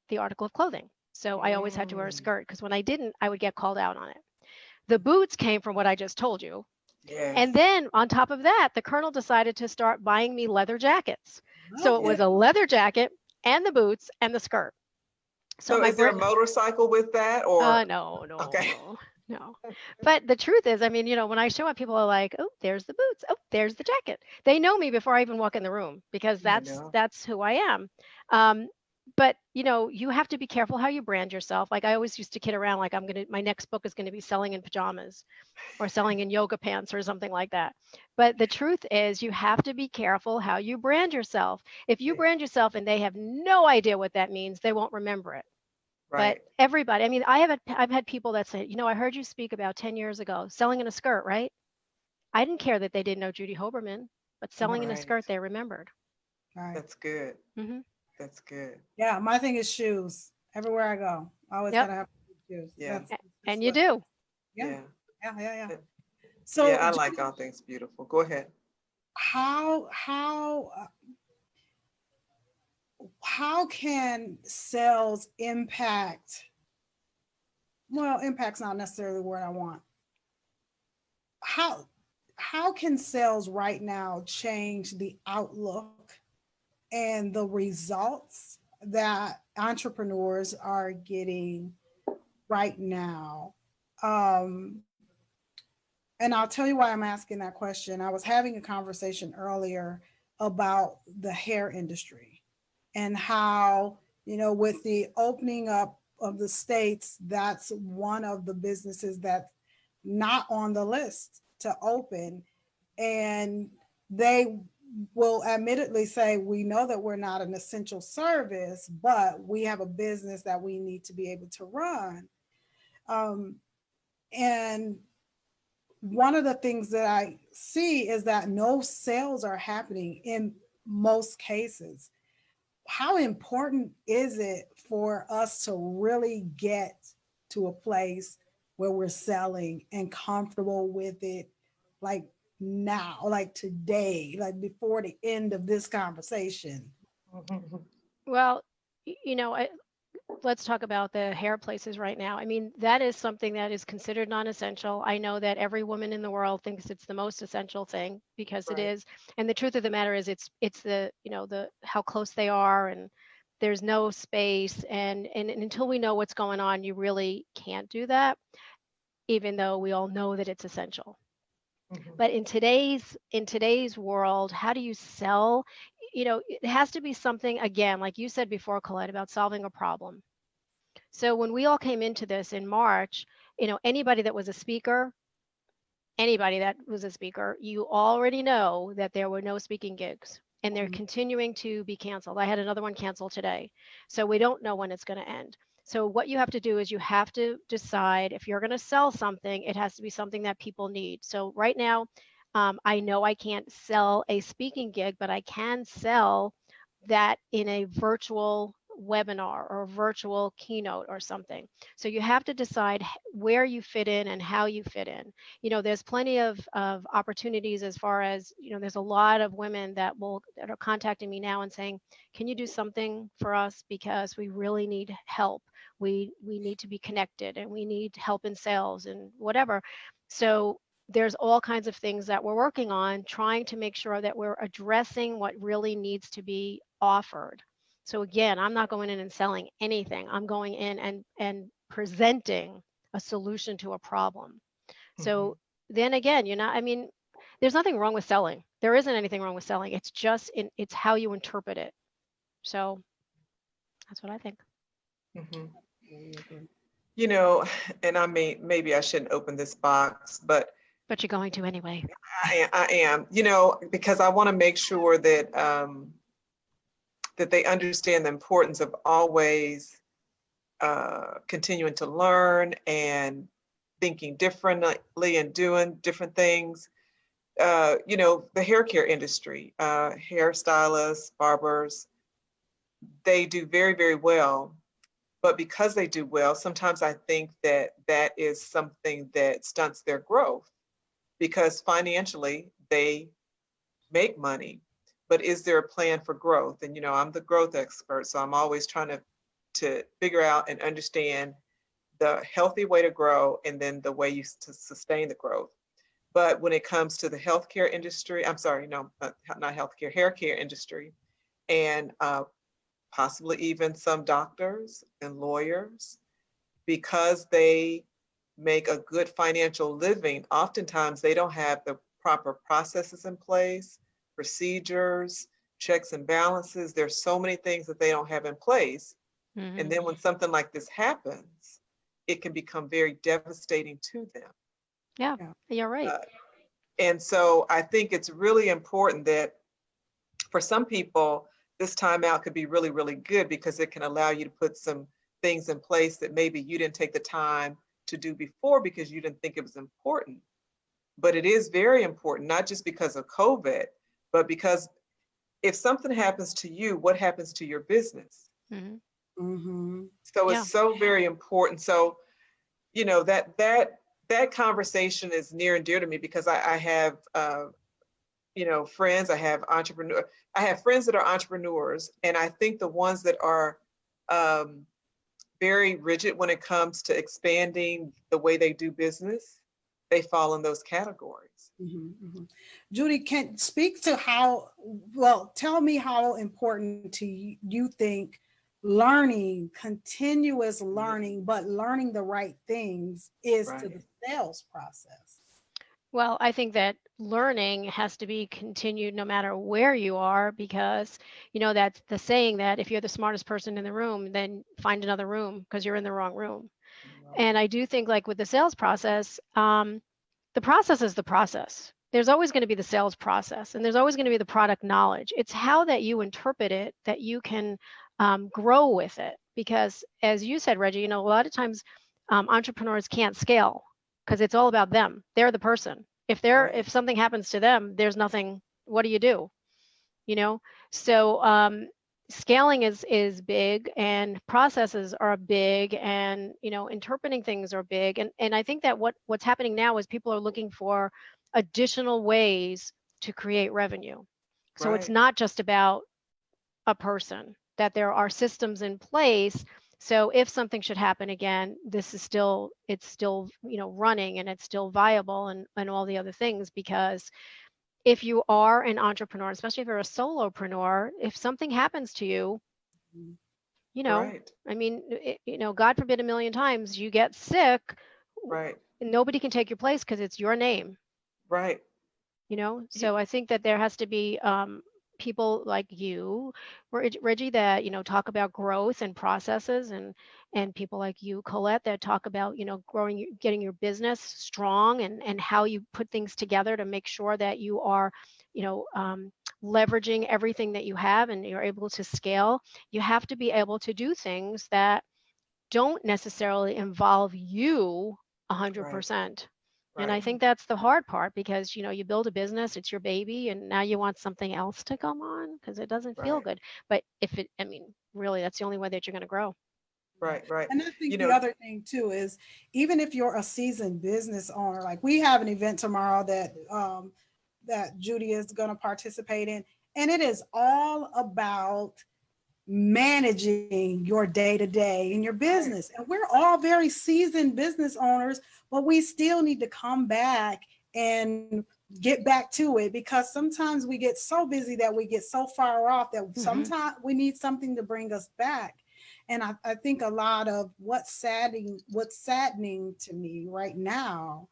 the article of clothing. So I always had to wear a skirt, because when I didn't, I would get called out on it. The boots came from what I just told you. Yes. And then on top of that, the Colonel decided to start buying me leather jackets. So it was a leather jacket and the boots and the skirt. So is there a motorcycle with that, or? No. Okay. No. But the truth is, I mean, you know, when I show up, people are like, oh, there's the boots. Oh, there's the jacket. They know me before I even walk in the room, because that's who I am. but you have to be careful how you brand yourself. Like I always used to kid around, like my next book is going to be selling in pajamas or selling in yoga pants or something like that. But the truth is you have to be careful how you brand yourself. If you Yeah. brand yourself and they have no idea what that means, they won't remember it. But Right. everybody, I mean, I've had people that say, I heard you speak about 10 years ago, selling in a skirt, right? I didn't care that they didn't know Judy Hoberman, but selling in a Right. skirt, they remembered. Right. That's good. Hmm. That's good. Yeah, my thing is shoes. Everywhere I go, I always Yep. gotta have shoes. Yeah. That's And you what. do. Yeah, Yeah. yeah. Uh, Yeah, So, I like all things beautiful. Go ahead. how can sales impact? Well, impact's not necessarily the word I want. How how can sales right now change the outlook and the results that entrepreneurs are getting right now? Um, and I'll tell you why I'm asking that question. I was having a conversation earlier about the hair industry and how, with the opening up of the states, that's one of the businesses that's not on the list to open. And they will admittedly say, we know that we're not an essential service, but we have a business that we need to be able to run. Um, and one of the things that I see is that no sales are happening in most cases. How important is it for us to really get to a place where we're selling and comfortable with it, like now, like today, like before the end of this conversation? Well, let's talk about the hair places right now. I mean, that is something that is considered non-essential. I know that every woman in the world thinks it's the most essential thing because it Right. is. And the truth of the matter is it's the, the how close they are, and there's no space, and until we know what's going on, you really can't do that, even though we all know that it's essential. Mhm. But in today's world, how do you sell? It has to be something, again, like you said before, Colette, about solving a problem. So when we all came into this in March, anybody that was a speaker, you already know that there were no speaking gigs and they're Mhm. continuing to be canceled. I had another one canceled today. So we don't know when it's going to end. So what you have to do is you have to decide if you're going to sell something, it has to be something that people need. So right now, I know I can't sell a speaking gig, but I can sell that in a virtual webinar or a virtual keynote or something. So you have to decide where you fit in and how you fit in. There's plenty of opportunities as far as, there's a lot of women that are contacting me now and saying, can you do something for us because we really need help. We need to be connected and we need help in sales and whatever. So there's all kinds of things that we're working on, trying to make sure that we're addressing what really needs to be offered. So again, I'm not going in and selling anything. I'm going in and presenting a solution to a problem. Mhm. So then again, I mean, there's nothing wrong with selling. There isn't anything wrong with selling. It's just it's how you interpret it. So that's what I think. Mhm. Totally agree. You know, and I mean, maybe I shouldn't open this box, but But you're going to anyway. I am, because I want to make sure that they understand the importance of always continuing to learn and thinking differently and doing different things. The hair care industry, hairstylists, barbers, they do very, very well. But because they do well, sometimes I think that that is something that stunts their growth because financially they make money. But is there a plan for growth? And I'm the growth expert, so I'm always trying to figure out and understand the healthy way to grow and then the way to sustain the growth. But when it comes to the healthcare industry, I'm sorry, no, not healthcare, hair care industry, and possibly even some doctors and lawyers, because they make a good financial living, oftentimes they don't have the proper processes in place, procedures, checks and balances. There's so many things that they don't have in place. Mhm. And then when something like this happens, it can become very devastating to them. Yeah, Yeah. you're right. And so I think it's really important that for some people, this timeout could be really, really good because it can allow you to put some things in place that maybe you didn't take the time to do before because you didn't think it was important. But it is very important, not just because of COVID, but because if something happens to you, what happens to your business? Mhm. Mm-hmm. So Yeah. it's so very important. So, you know, that conversation is near and dear to me because I have you know, friends, I have friends that are entrepreneurs, and I think the ones that are um, very rigid when it comes to expanding the way they do business, they fall in those categories. Mm-hmm, mm-hmm. Judy, can speak to how, well, tell me how important to you think learning, continuous learning, but learning the right things is to the Right, sales process. Well, I think that learning has to be continued no matter where you are because, that's the saying that if you're the smartest person in the room, then find another room because you're in the wrong room. right, And I do think, like with the sales process, the process is the process. There's always going to be the sales process and there's always going to be the product knowledge. It's how that you interpret it that you can grow with it. Because as you said, Reggie, a lot of times entrepreneurs can't scale because it's all about them. They're the person. right, If something happens to them, there's nothing. What do you do? You know. So scaling is big, and processes are big, and interpreting things are big. And I think that what's happening now is people are looking for additional ways to create revenue. So it's right, not just about a person, that there are systems in place. So if something should happen again, it's still, running and it's still viable and all the other things. Because if you are an entrepreneur, especially if you're a solopreneur, if something happens to you, you know, right, I mean, God forbid a million times you get sick, right, nobody can take your place because it's your name. right. Y- So I think that there has to be people like you, Reggie, that talk about growth and processes, and people like you, Colette, that talk about growing, getting your business strong, and how you put things together to make sure that you are you know um, leveraging everything that you have and you're able to scale. You have to be able to do things that don't necessarily involve you Right, 100%. And I right, think that's the hard part because, you build a business, it's your baby, and now you want something else to come on because it doesn't feel right, good. But I mean, really, that's the only way that you're going to grow. Right. right, right. And I think You the know, other thing too is even if you're a seasoned business owner, like we have an event tomorrow that Judy is going to participate in, and it is all about managing your day to day in your right, business. And we're all very seasoned business owners, but we still need to come back and get back to it because sometimes we get so busy that we get so far off that Hmm. sometimes we need something to bring us back. And I think a lot of what's saddening to me right now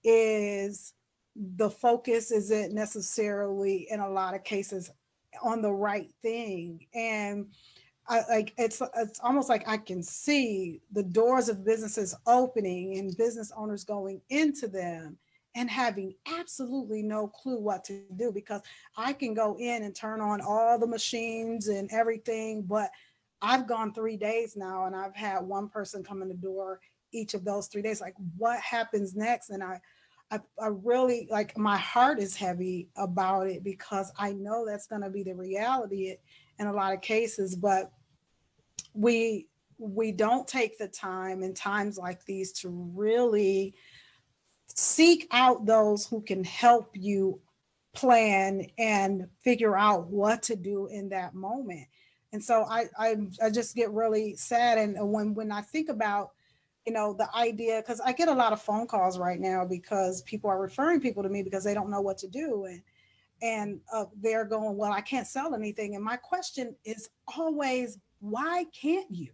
is the focus isn't necessarily in a lot of cases on the right thing. And I like it's almost like I can see the doors of businesses opening and business owners going into them and having absolutely no clue what to do because I can go in and turn on all the machines and everything, but I've gone 3 days now and I've had one person come in the door each of those 3 days. Like, what happens next? And I really like my heart is heavy about it because I know that's going to be the reality in a lot of cases, but we we don't take the time in times like these to really seek out those who can help you plan and figure out what to do in that moment. And so I just get really sad. And when I think about, the idea, because I get a lot of phone calls right now because people are referring people to me because they don't know what to do. And they're going, well, I can't sell anything. And my question is always, why can't you?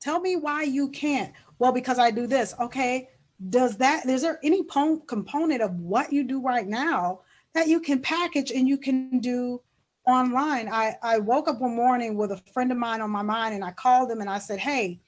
Tell me why you can't. Well, because I do this. Okay. Is there any component of what you do right now that you can package and you can do online. I woke up one morning with a friend of mine on my mind, and I called him and I said, hey,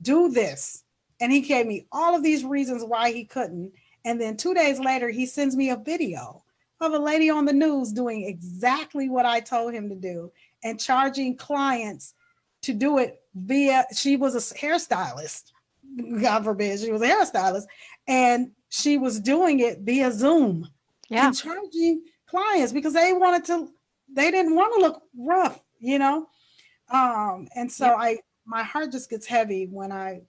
do this. And he gave me all of these reasons why he couldn't. And then 2 days later, he sends me a video of a lady on the news doing exactly what I told him to do and charging clients to do it via, she was a hairstylist, God forbid, she was a hairstylist, and she was doing it via Zoom and charging clients because they didn't want to look rough, you know? And so my heart just gets heavy when I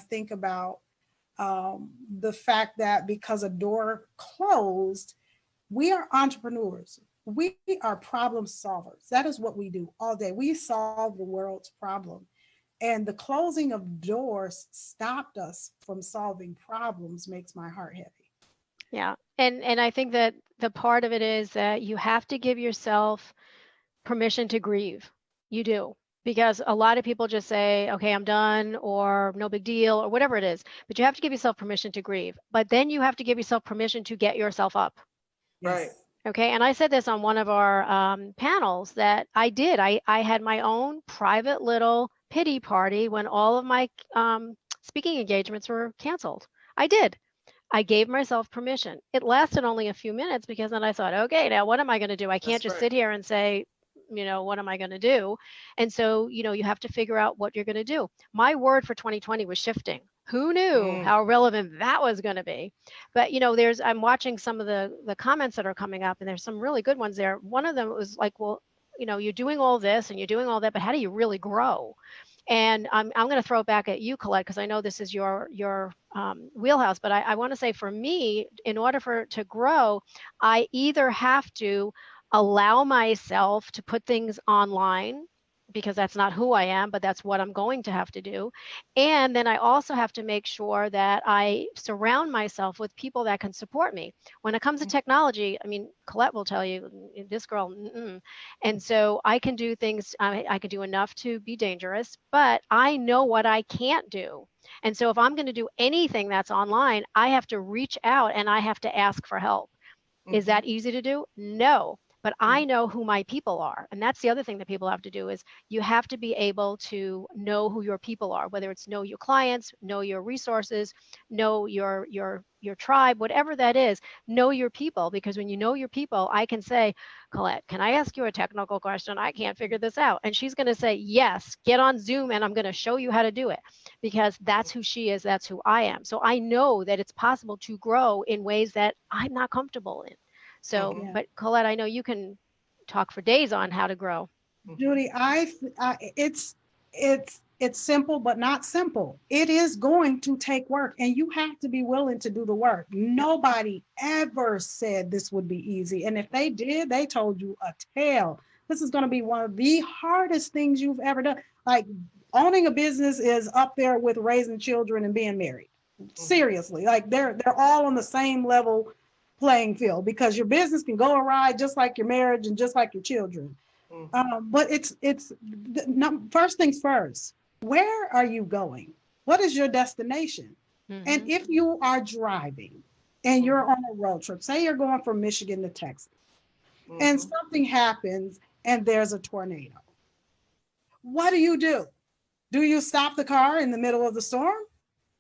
think about the fact that because a door closed, we are entrepreneurs. We are problem solvers. That is what we do all day. We solve the world's problem. And the closing of doors stopped us from solving problems makes my heart heavy. Yeah. And I think that the part of it is that you have to give yourself permission to grieve. You do. Because a lot of people just say, okay, I'm done, or no big deal, or whatever it is. But you have to give yourself permission to grieve. But then you have to give yourself permission to get yourself up. Right. Okay. And I said this on one of our panels that I did. I had my own private little pity party when all of my speaking engagements were canceled. I did. I gave myself permission. It lasted only a few minutes because then I thought, okay, now what am I going to do? I can't just sit here and say, what am I going to do? And so, you have to figure out what you're going to do. My word for 2020 was shifting. Who knew how relevant that was going to be? But, I'm watching some of the comments that are coming up, and there's some really good ones there. One of them was like, well, you're doing all this and you're doing all that, but how do you really grow? And I'm going to throw it back at you, Colette, because I know this is your wheelhouse. But I want to say, for me, in order to grow, I either have to allow myself to put things online, because that's not who I am, but that's what I'm going to have to do. And then I also have to make sure that I surround myself with people that can support me. When it comes to technology, I mean, Colette will tell you, this girl, and so I can do things, I can do enough to be dangerous, but I know what I can't do. And so if I'm going to do anything that's online, I have to reach out and I have to ask for help. Is that easy to do? No. But I know who my people are. And that's the other thing that people have to do is you have to be able to know who your people are, whether it's know your clients, know your resources, know your tribe, whatever that is, know your people. Because when you know your people, I can say, Colette, can I ask you a technical question? I can't figure this out. And she's going to say, yes, get on Zoom and I'm going to show you how to do it, because that's who she is. That's who I am. So I know that it's possible to grow in ways that I'm not comfortable in. So, but Colette, I know you can talk for days on how to grow. Judy, it's simple, but not simple. It is going to take work, and you have to be willing to do the work. Nobody ever said this would be easy. And if they did, they told you a tale. This is going to be one of the hardest things you've ever done. Like, owning a business is up there with raising children and being married. Seriously, like they're all on the same level playing field, because your business can go awry just like your marriage and just like your children. But first things first, where are you going? What is your destination? And if you are driving and you're on a road trip, say you're going from Michigan to Texas, and something happens and there's a tornado, what do? Do you stop the car in the middle of the storm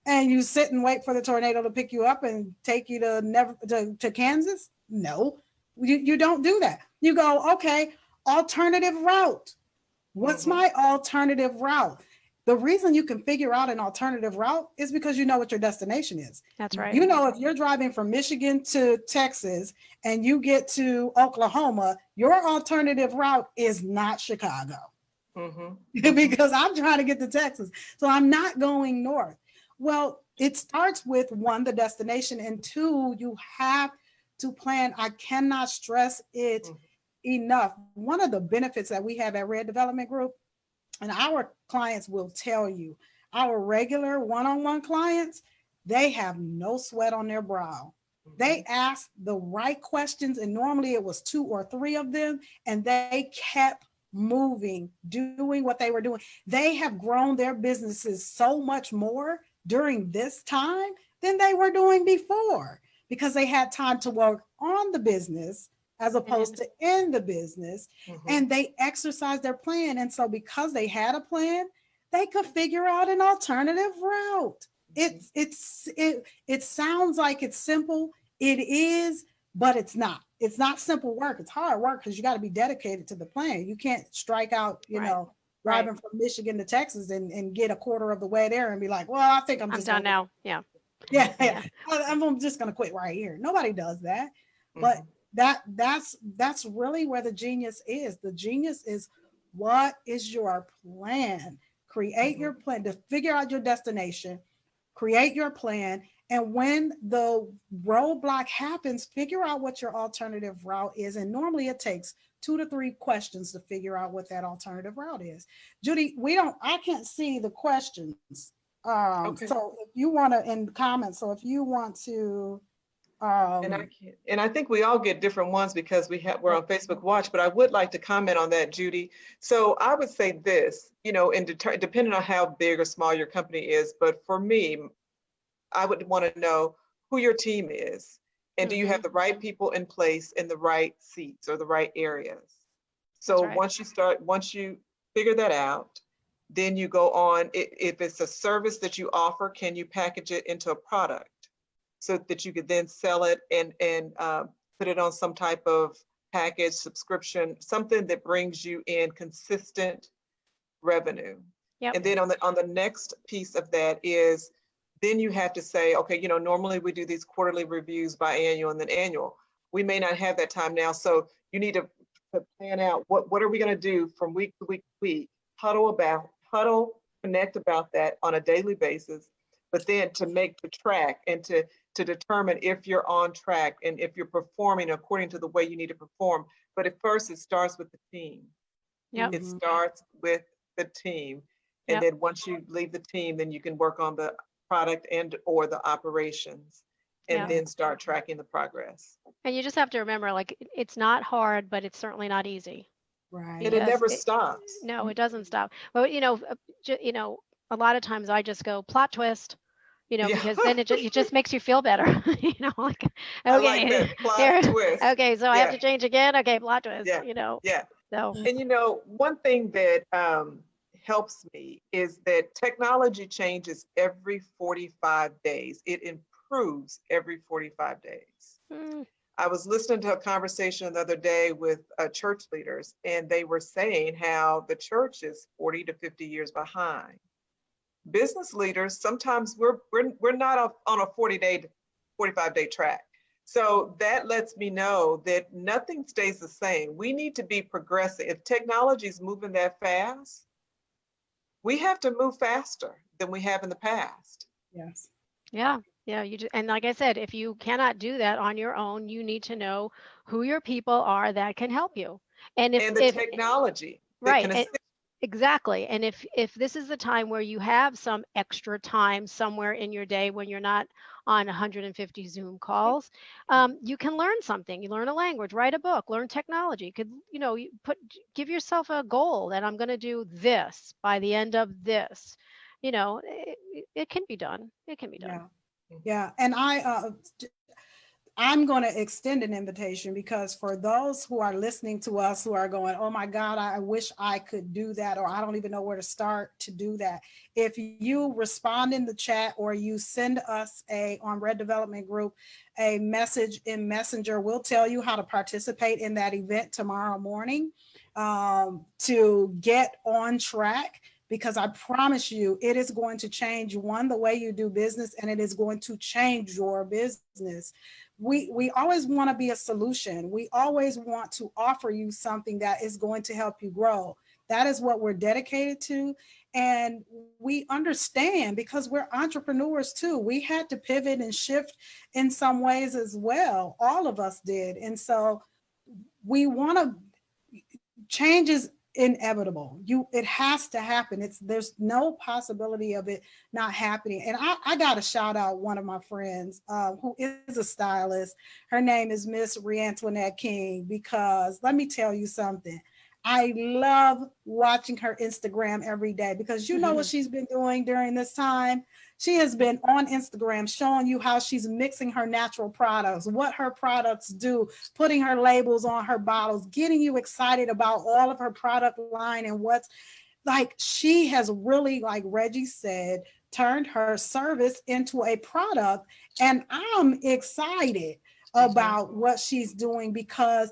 and you sit and wait for the tornado to pick you up and take you to Kansas? No, you don't do that. You go, okay, alternative route. What's my alternative route? The reason you can figure out an alternative route is because you know what your destination is. That's right. You know, if you're driving from Michigan to Texas and you get to Oklahoma, your alternative route is not Chicago. Because I'm trying to get to Texas. So I'm not going north. Well, it starts with one, the destination, and two, you have to plan. I cannot stress it enough. One of the benefits that we have at Red Development Group, and our clients will tell you, our regular one-on-one clients, they have no sweat on their brow. They ask the right questions, and normally it was 2 or 3 of them, and they kept moving, doing what they were doing. They have grown their businesses so much more during this time than they were doing before, because they had time to work on the business as opposed to in the business. Mm-hmm. And they exercise their plan. And so because they had a plan, they could figure out an alternative route. It sounds like it's simple. It is, but it's not. It's not simple work. It's hard work because you got to be dedicated to the plan. You can't strike out, driving from Michigan to Texas and get a quarter of the way there and be like, well, I think I'm just done now. Yeah. Yeah. I'm just going to quit right here. Nobody does that. But that's really where the genius is. The genius is, what is your plan? Create your plan to figure out your destination, create your plan. And when the roadblock happens, figure out what your alternative route is. And normally it takes 2 to 3 questions to figure out what that alternative route is. Judy, I can't see the questions. So if you want to, in comments, so if you want to, and I think we all get different ones because we're on Facebook Watch, but I would like to comment on that, Judy. So I would say this, depending on how big or small your company is, but for me, I would want to know who your team is, and do you have the right people in place in the right seats or the right areas? So once you figure that out, then you go on. If it's a service that you offer, can you package it into a product so that you could then sell it and put it on some type of package, subscription, something that brings you in consistent revenue. Yep. And then on the next piece of that is, then you have to say, okay, normally we do these quarterly reviews, biannual and then annual. We may not have that time now. So you need to plan out what are we going to do from week to week to week, connect about that on a daily basis, but then to make the track and to determine if you're on track and if you're performing according to the way you need to perform. But at first it starts with the team. Yep. It starts with the team. And then once you leave the team, then you can work on the product and or the operations and then start tracking the progress. And you just have to remember, like, it's not hard, but it's certainly not easy. right. And it never stops. No, it doesn't stop. But, a lot of times I just go plot twist, because then it just makes you feel better. Like, okay, I like that plot twist. Okay, so I have to change again. Okay, plot twist. Yeah. So. And one thing that helps me is that technology changes every 45 days. It improves every 45 days. I was listening to a conversation the other day with church leaders, and they were saying how the church is 40 to 50 years behind. Business leaders, sometimes we're not on a 45-day track. So that lets me know that nothing stays the same. We need to be progressive. If technology is moving that fast, we have to move faster than we have in the past. Yes. Yeah. And like I said, if you cannot do that on your own, you need to know who your people are that can help you. And the technology. Right. Exactly. And if this is the time where you have some extra time somewhere in your day when you're not on 150 Zoom calls, you can learn something. You learn a language, write a book, learn technology. Give yourself a goal that I'm going to do this by the end of this. It can be done. It can be done. Yeah. And I'm going to extend an invitation, because for those who are listening to us who are going, oh my God, I wish I could do that, or I don't even know where to start to do that. If you respond in the chat or you send us on Red Development Group a message in Messenger, we'll tell you how to participate in that event tomorrow morning to get on track. Because I promise you, it is going to change, the way you do business, and it is going to change your business. We always want to be a solution. We always want to offer you something that is going to help you grow. That is what we're dedicated to. And we understand, because we're entrepreneurs too. We had to pivot and shift in some ways as well. All of us did. And so we want to, change is inevitable. It has to happen. There's no possibility of it not happening. And I got to shout out one of my friends who is a stylist. Her name is Miss Ree Antoinette King, because let me tell you something. I love watching her Instagram every day because you know what she's been doing during this time. She has been on Instagram showing you how she's mixing her natural products, what her products do, putting her labels on her bottles, getting you excited about all of her product line and what's like. She has really, like Reggie said, turned her service into a product. And I'm excited about what she's doing because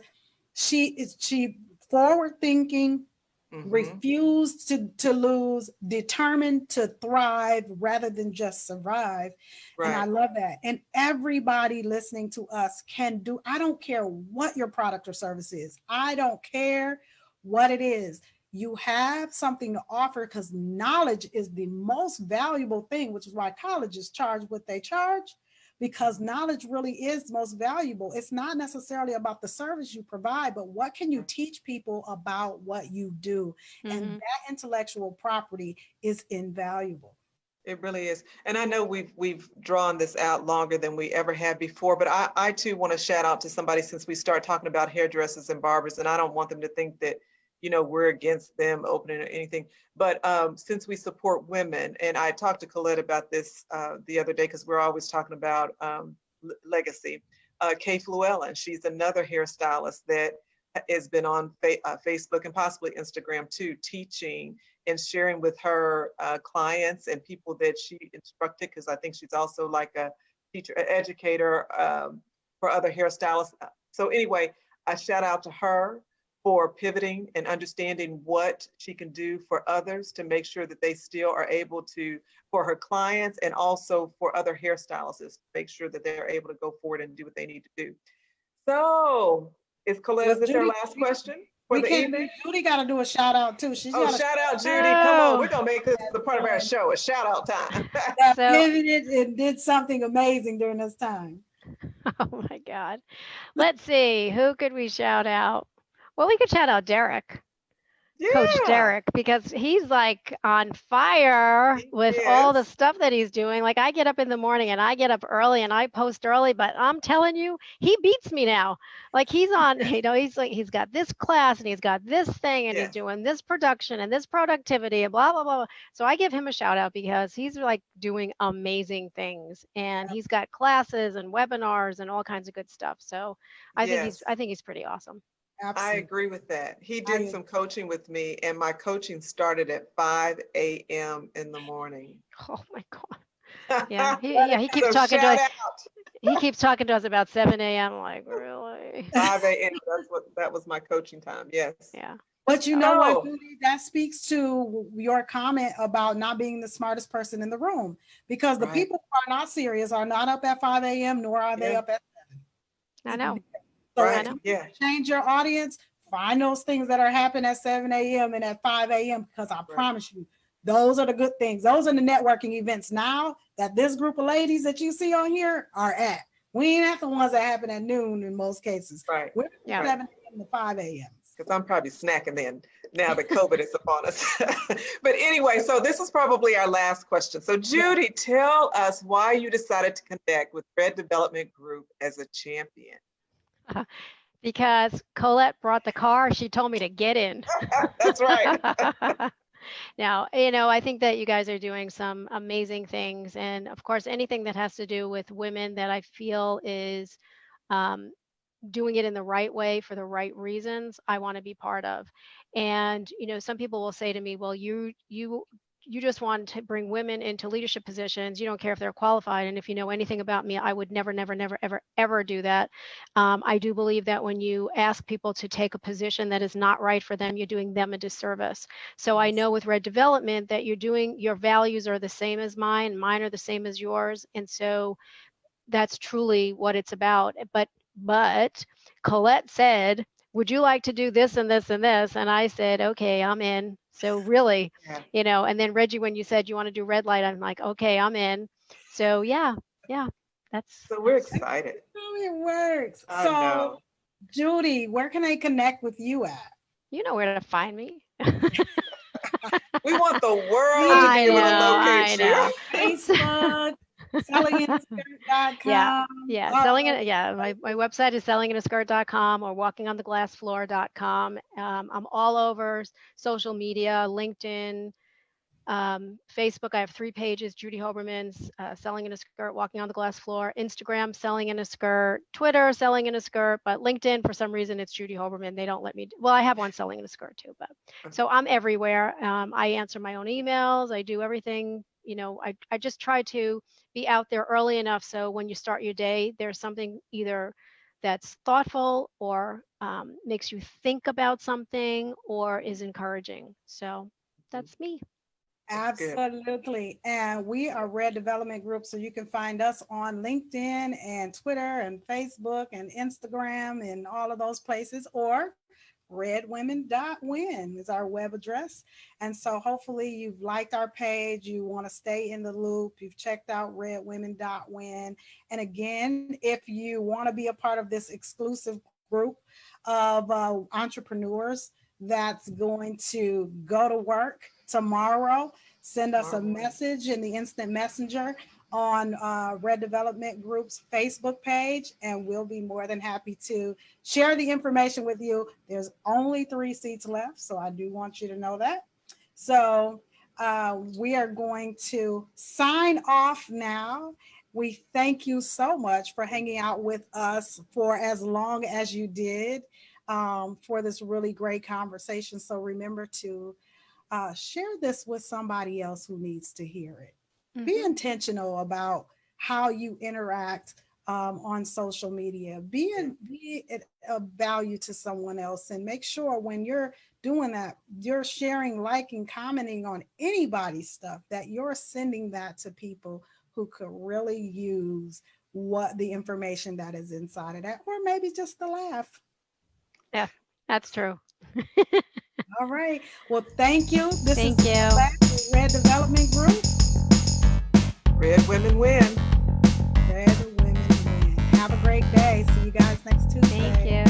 she forward thinking, refused to lose, determined to thrive rather than just survive. Right. And I love that. And everybody listening to us can do, I don't care what your product or service is. I don't care what it is. You have something to offer because knowledge is the most valuable thing, which is why colleges charge what they charge, because knowledge really is most valuable. It's not necessarily about the service you provide, but what can you teach people about what you do? And that intellectual property is invaluable. It really is. And I know we've drawn this out longer than we ever had before, but I too want to shout out to somebody since we start talking about hairdressers and barbers, and I don't want them to think that, you know, we're against them opening or anything. But since we support women, and I talked to Colette about this the other day because we're always talking about legacy. Kay Fluellen, she's another hairstylist that has been on Facebook and possibly Instagram too, teaching and sharing with her clients and people that she instructed, because I think she's also like a teacher, an educator for other hairstylists. So anyway, I shout out to her for pivoting and understanding what she can do for others to make sure that they still are able to, for her clients and also for other hairstylists, make sure that they're able to go forward and do what they need to do. So is Colette, is this our last question for the evening? Judy got to do a shout out too. She's shout out Judy. Come on, we're gonna make this the part of our show, a shout out time. That pivoted and did something amazing during this time. Oh my God. Let's see, who could we shout out? Well, we could shout out Derek, Coach Derek, because he's like on fire with all the stuff that he's doing. Like I get up in the morning and I get up early and I post early, but I'm telling you, he beats me now. Like he's on, you know, he's like, he's got this class and he's got this thing and he's doing this production and this productivity and blah, blah, blah. So I give him a shout out because he's like doing amazing things and he's got classes and webinars and all kinds of good stuff. So I think he's pretty awesome. Absolutely. I agree with that. He did some coaching with me, and my coaching started at 5 a.m. in the morning. Oh my God. Yeah, he keeps talking to us. He keeps talking to us about 7 a.m. Like, really? 5 a.m. That was my coaching time. Yes. Yeah. But you know what, Judy, that speaks to your comment about not being the smartest person in the room, because the people who are not serious are not up at 5 a.m. nor are they up at 7. I know. So change your audience, find those things that are happening at 7 a.m. and at 5 a.m. because I promise you, those are the good things. Those are the networking events now that this group of ladies that you see on here are at. We ain't at the ones that happen at noon in most cases. Right. We're 7 a.m. to 5 a.m. Because I'm probably snacking then now that COVID is upon us. But anyway, so this is probably our last question. So Judy, tell us why you decided to connect with Red Development Group as a champion. Because Colette brought the car, she told me to get in. That's right. Now, you know, I think that you guys are doing some amazing things. And of course, anything that has to do with women that I feel is doing it in the right way for the right reasons, I want to be part of. And, you know, some people will say to me, well, you just want to bring women into leadership positions. You don't care if they're qualified. And if you know anything about me, I would never, ever do that. I do believe that when you ask people to take a position that is not right for them, you're doing them a disservice. So I know with Red Development that your values are the same as mine. Mine are the same as yours. And so that's truly what it's about. But Colette said, would you like to do this and this and this? And I said, okay, I'm in. So really, you know, and then Reggie, when you said you want to do red light, I'm like, okay, I'm in. So yeah, so we're excited. It works. I know. Judy, where can I connect with you at? You know where to find me. We want the world to be able to locate you. Facebook, Sellingintheskirt.com. Yeah. Selling it. Yeah. My website is sellingintheskirt.com or walkingontheglassfloor.com. I'm all over social media, LinkedIn, Facebook. I have 3 pages: Judy Hoberman's Selling in a Skirt, Walking on the Glass Floor; Instagram, Selling in a Skirt; Twitter, Selling in a Skirt. But LinkedIn, for some reason, it's Judy Hoberman. They don't let me. Well, I have one, Selling in a Skirt, too. But so I'm everywhere. I answer my own emails. I do everything. I just try to be out there early enough so when you start your day, there's something either that's thoughtful or makes you think about something or is encouraging. So that's me. That's good. Absolutely. And we are Red Development Group, so you can find us on LinkedIn and Twitter and Facebook and Instagram and all of those places, or redwomen.win is our web address. And so hopefully you've liked our page, you want to stay in the loop, you've checked out redwomen.win. And again, if you want to be a part of this exclusive group of entrepreneurs that's going to go to work tomorrow, send us a message in the instant messenger on Red Development Group's Facebook page, and we'll be more than happy to share the information with you. There's only 3 seats left, so I do want you to know that. So we are going to sign off now. We thank you so much for hanging out with us for as long as you did for this really great conversation. So remember to share this with somebody else who needs to hear it. Be intentional about how you interact on social media. Be a value to someone else, and make sure when you're doing that, you're sharing, liking, commenting on anybody's stuff, that you're sending that to people who could really use what the information that is inside of that, or maybe just a laugh. Yeah, that's true. All right. Well, thank you. Thank you. Red Development Group. Red Women Win. Red Women Win. Have a great day. See you guys next Tuesday. Thank you.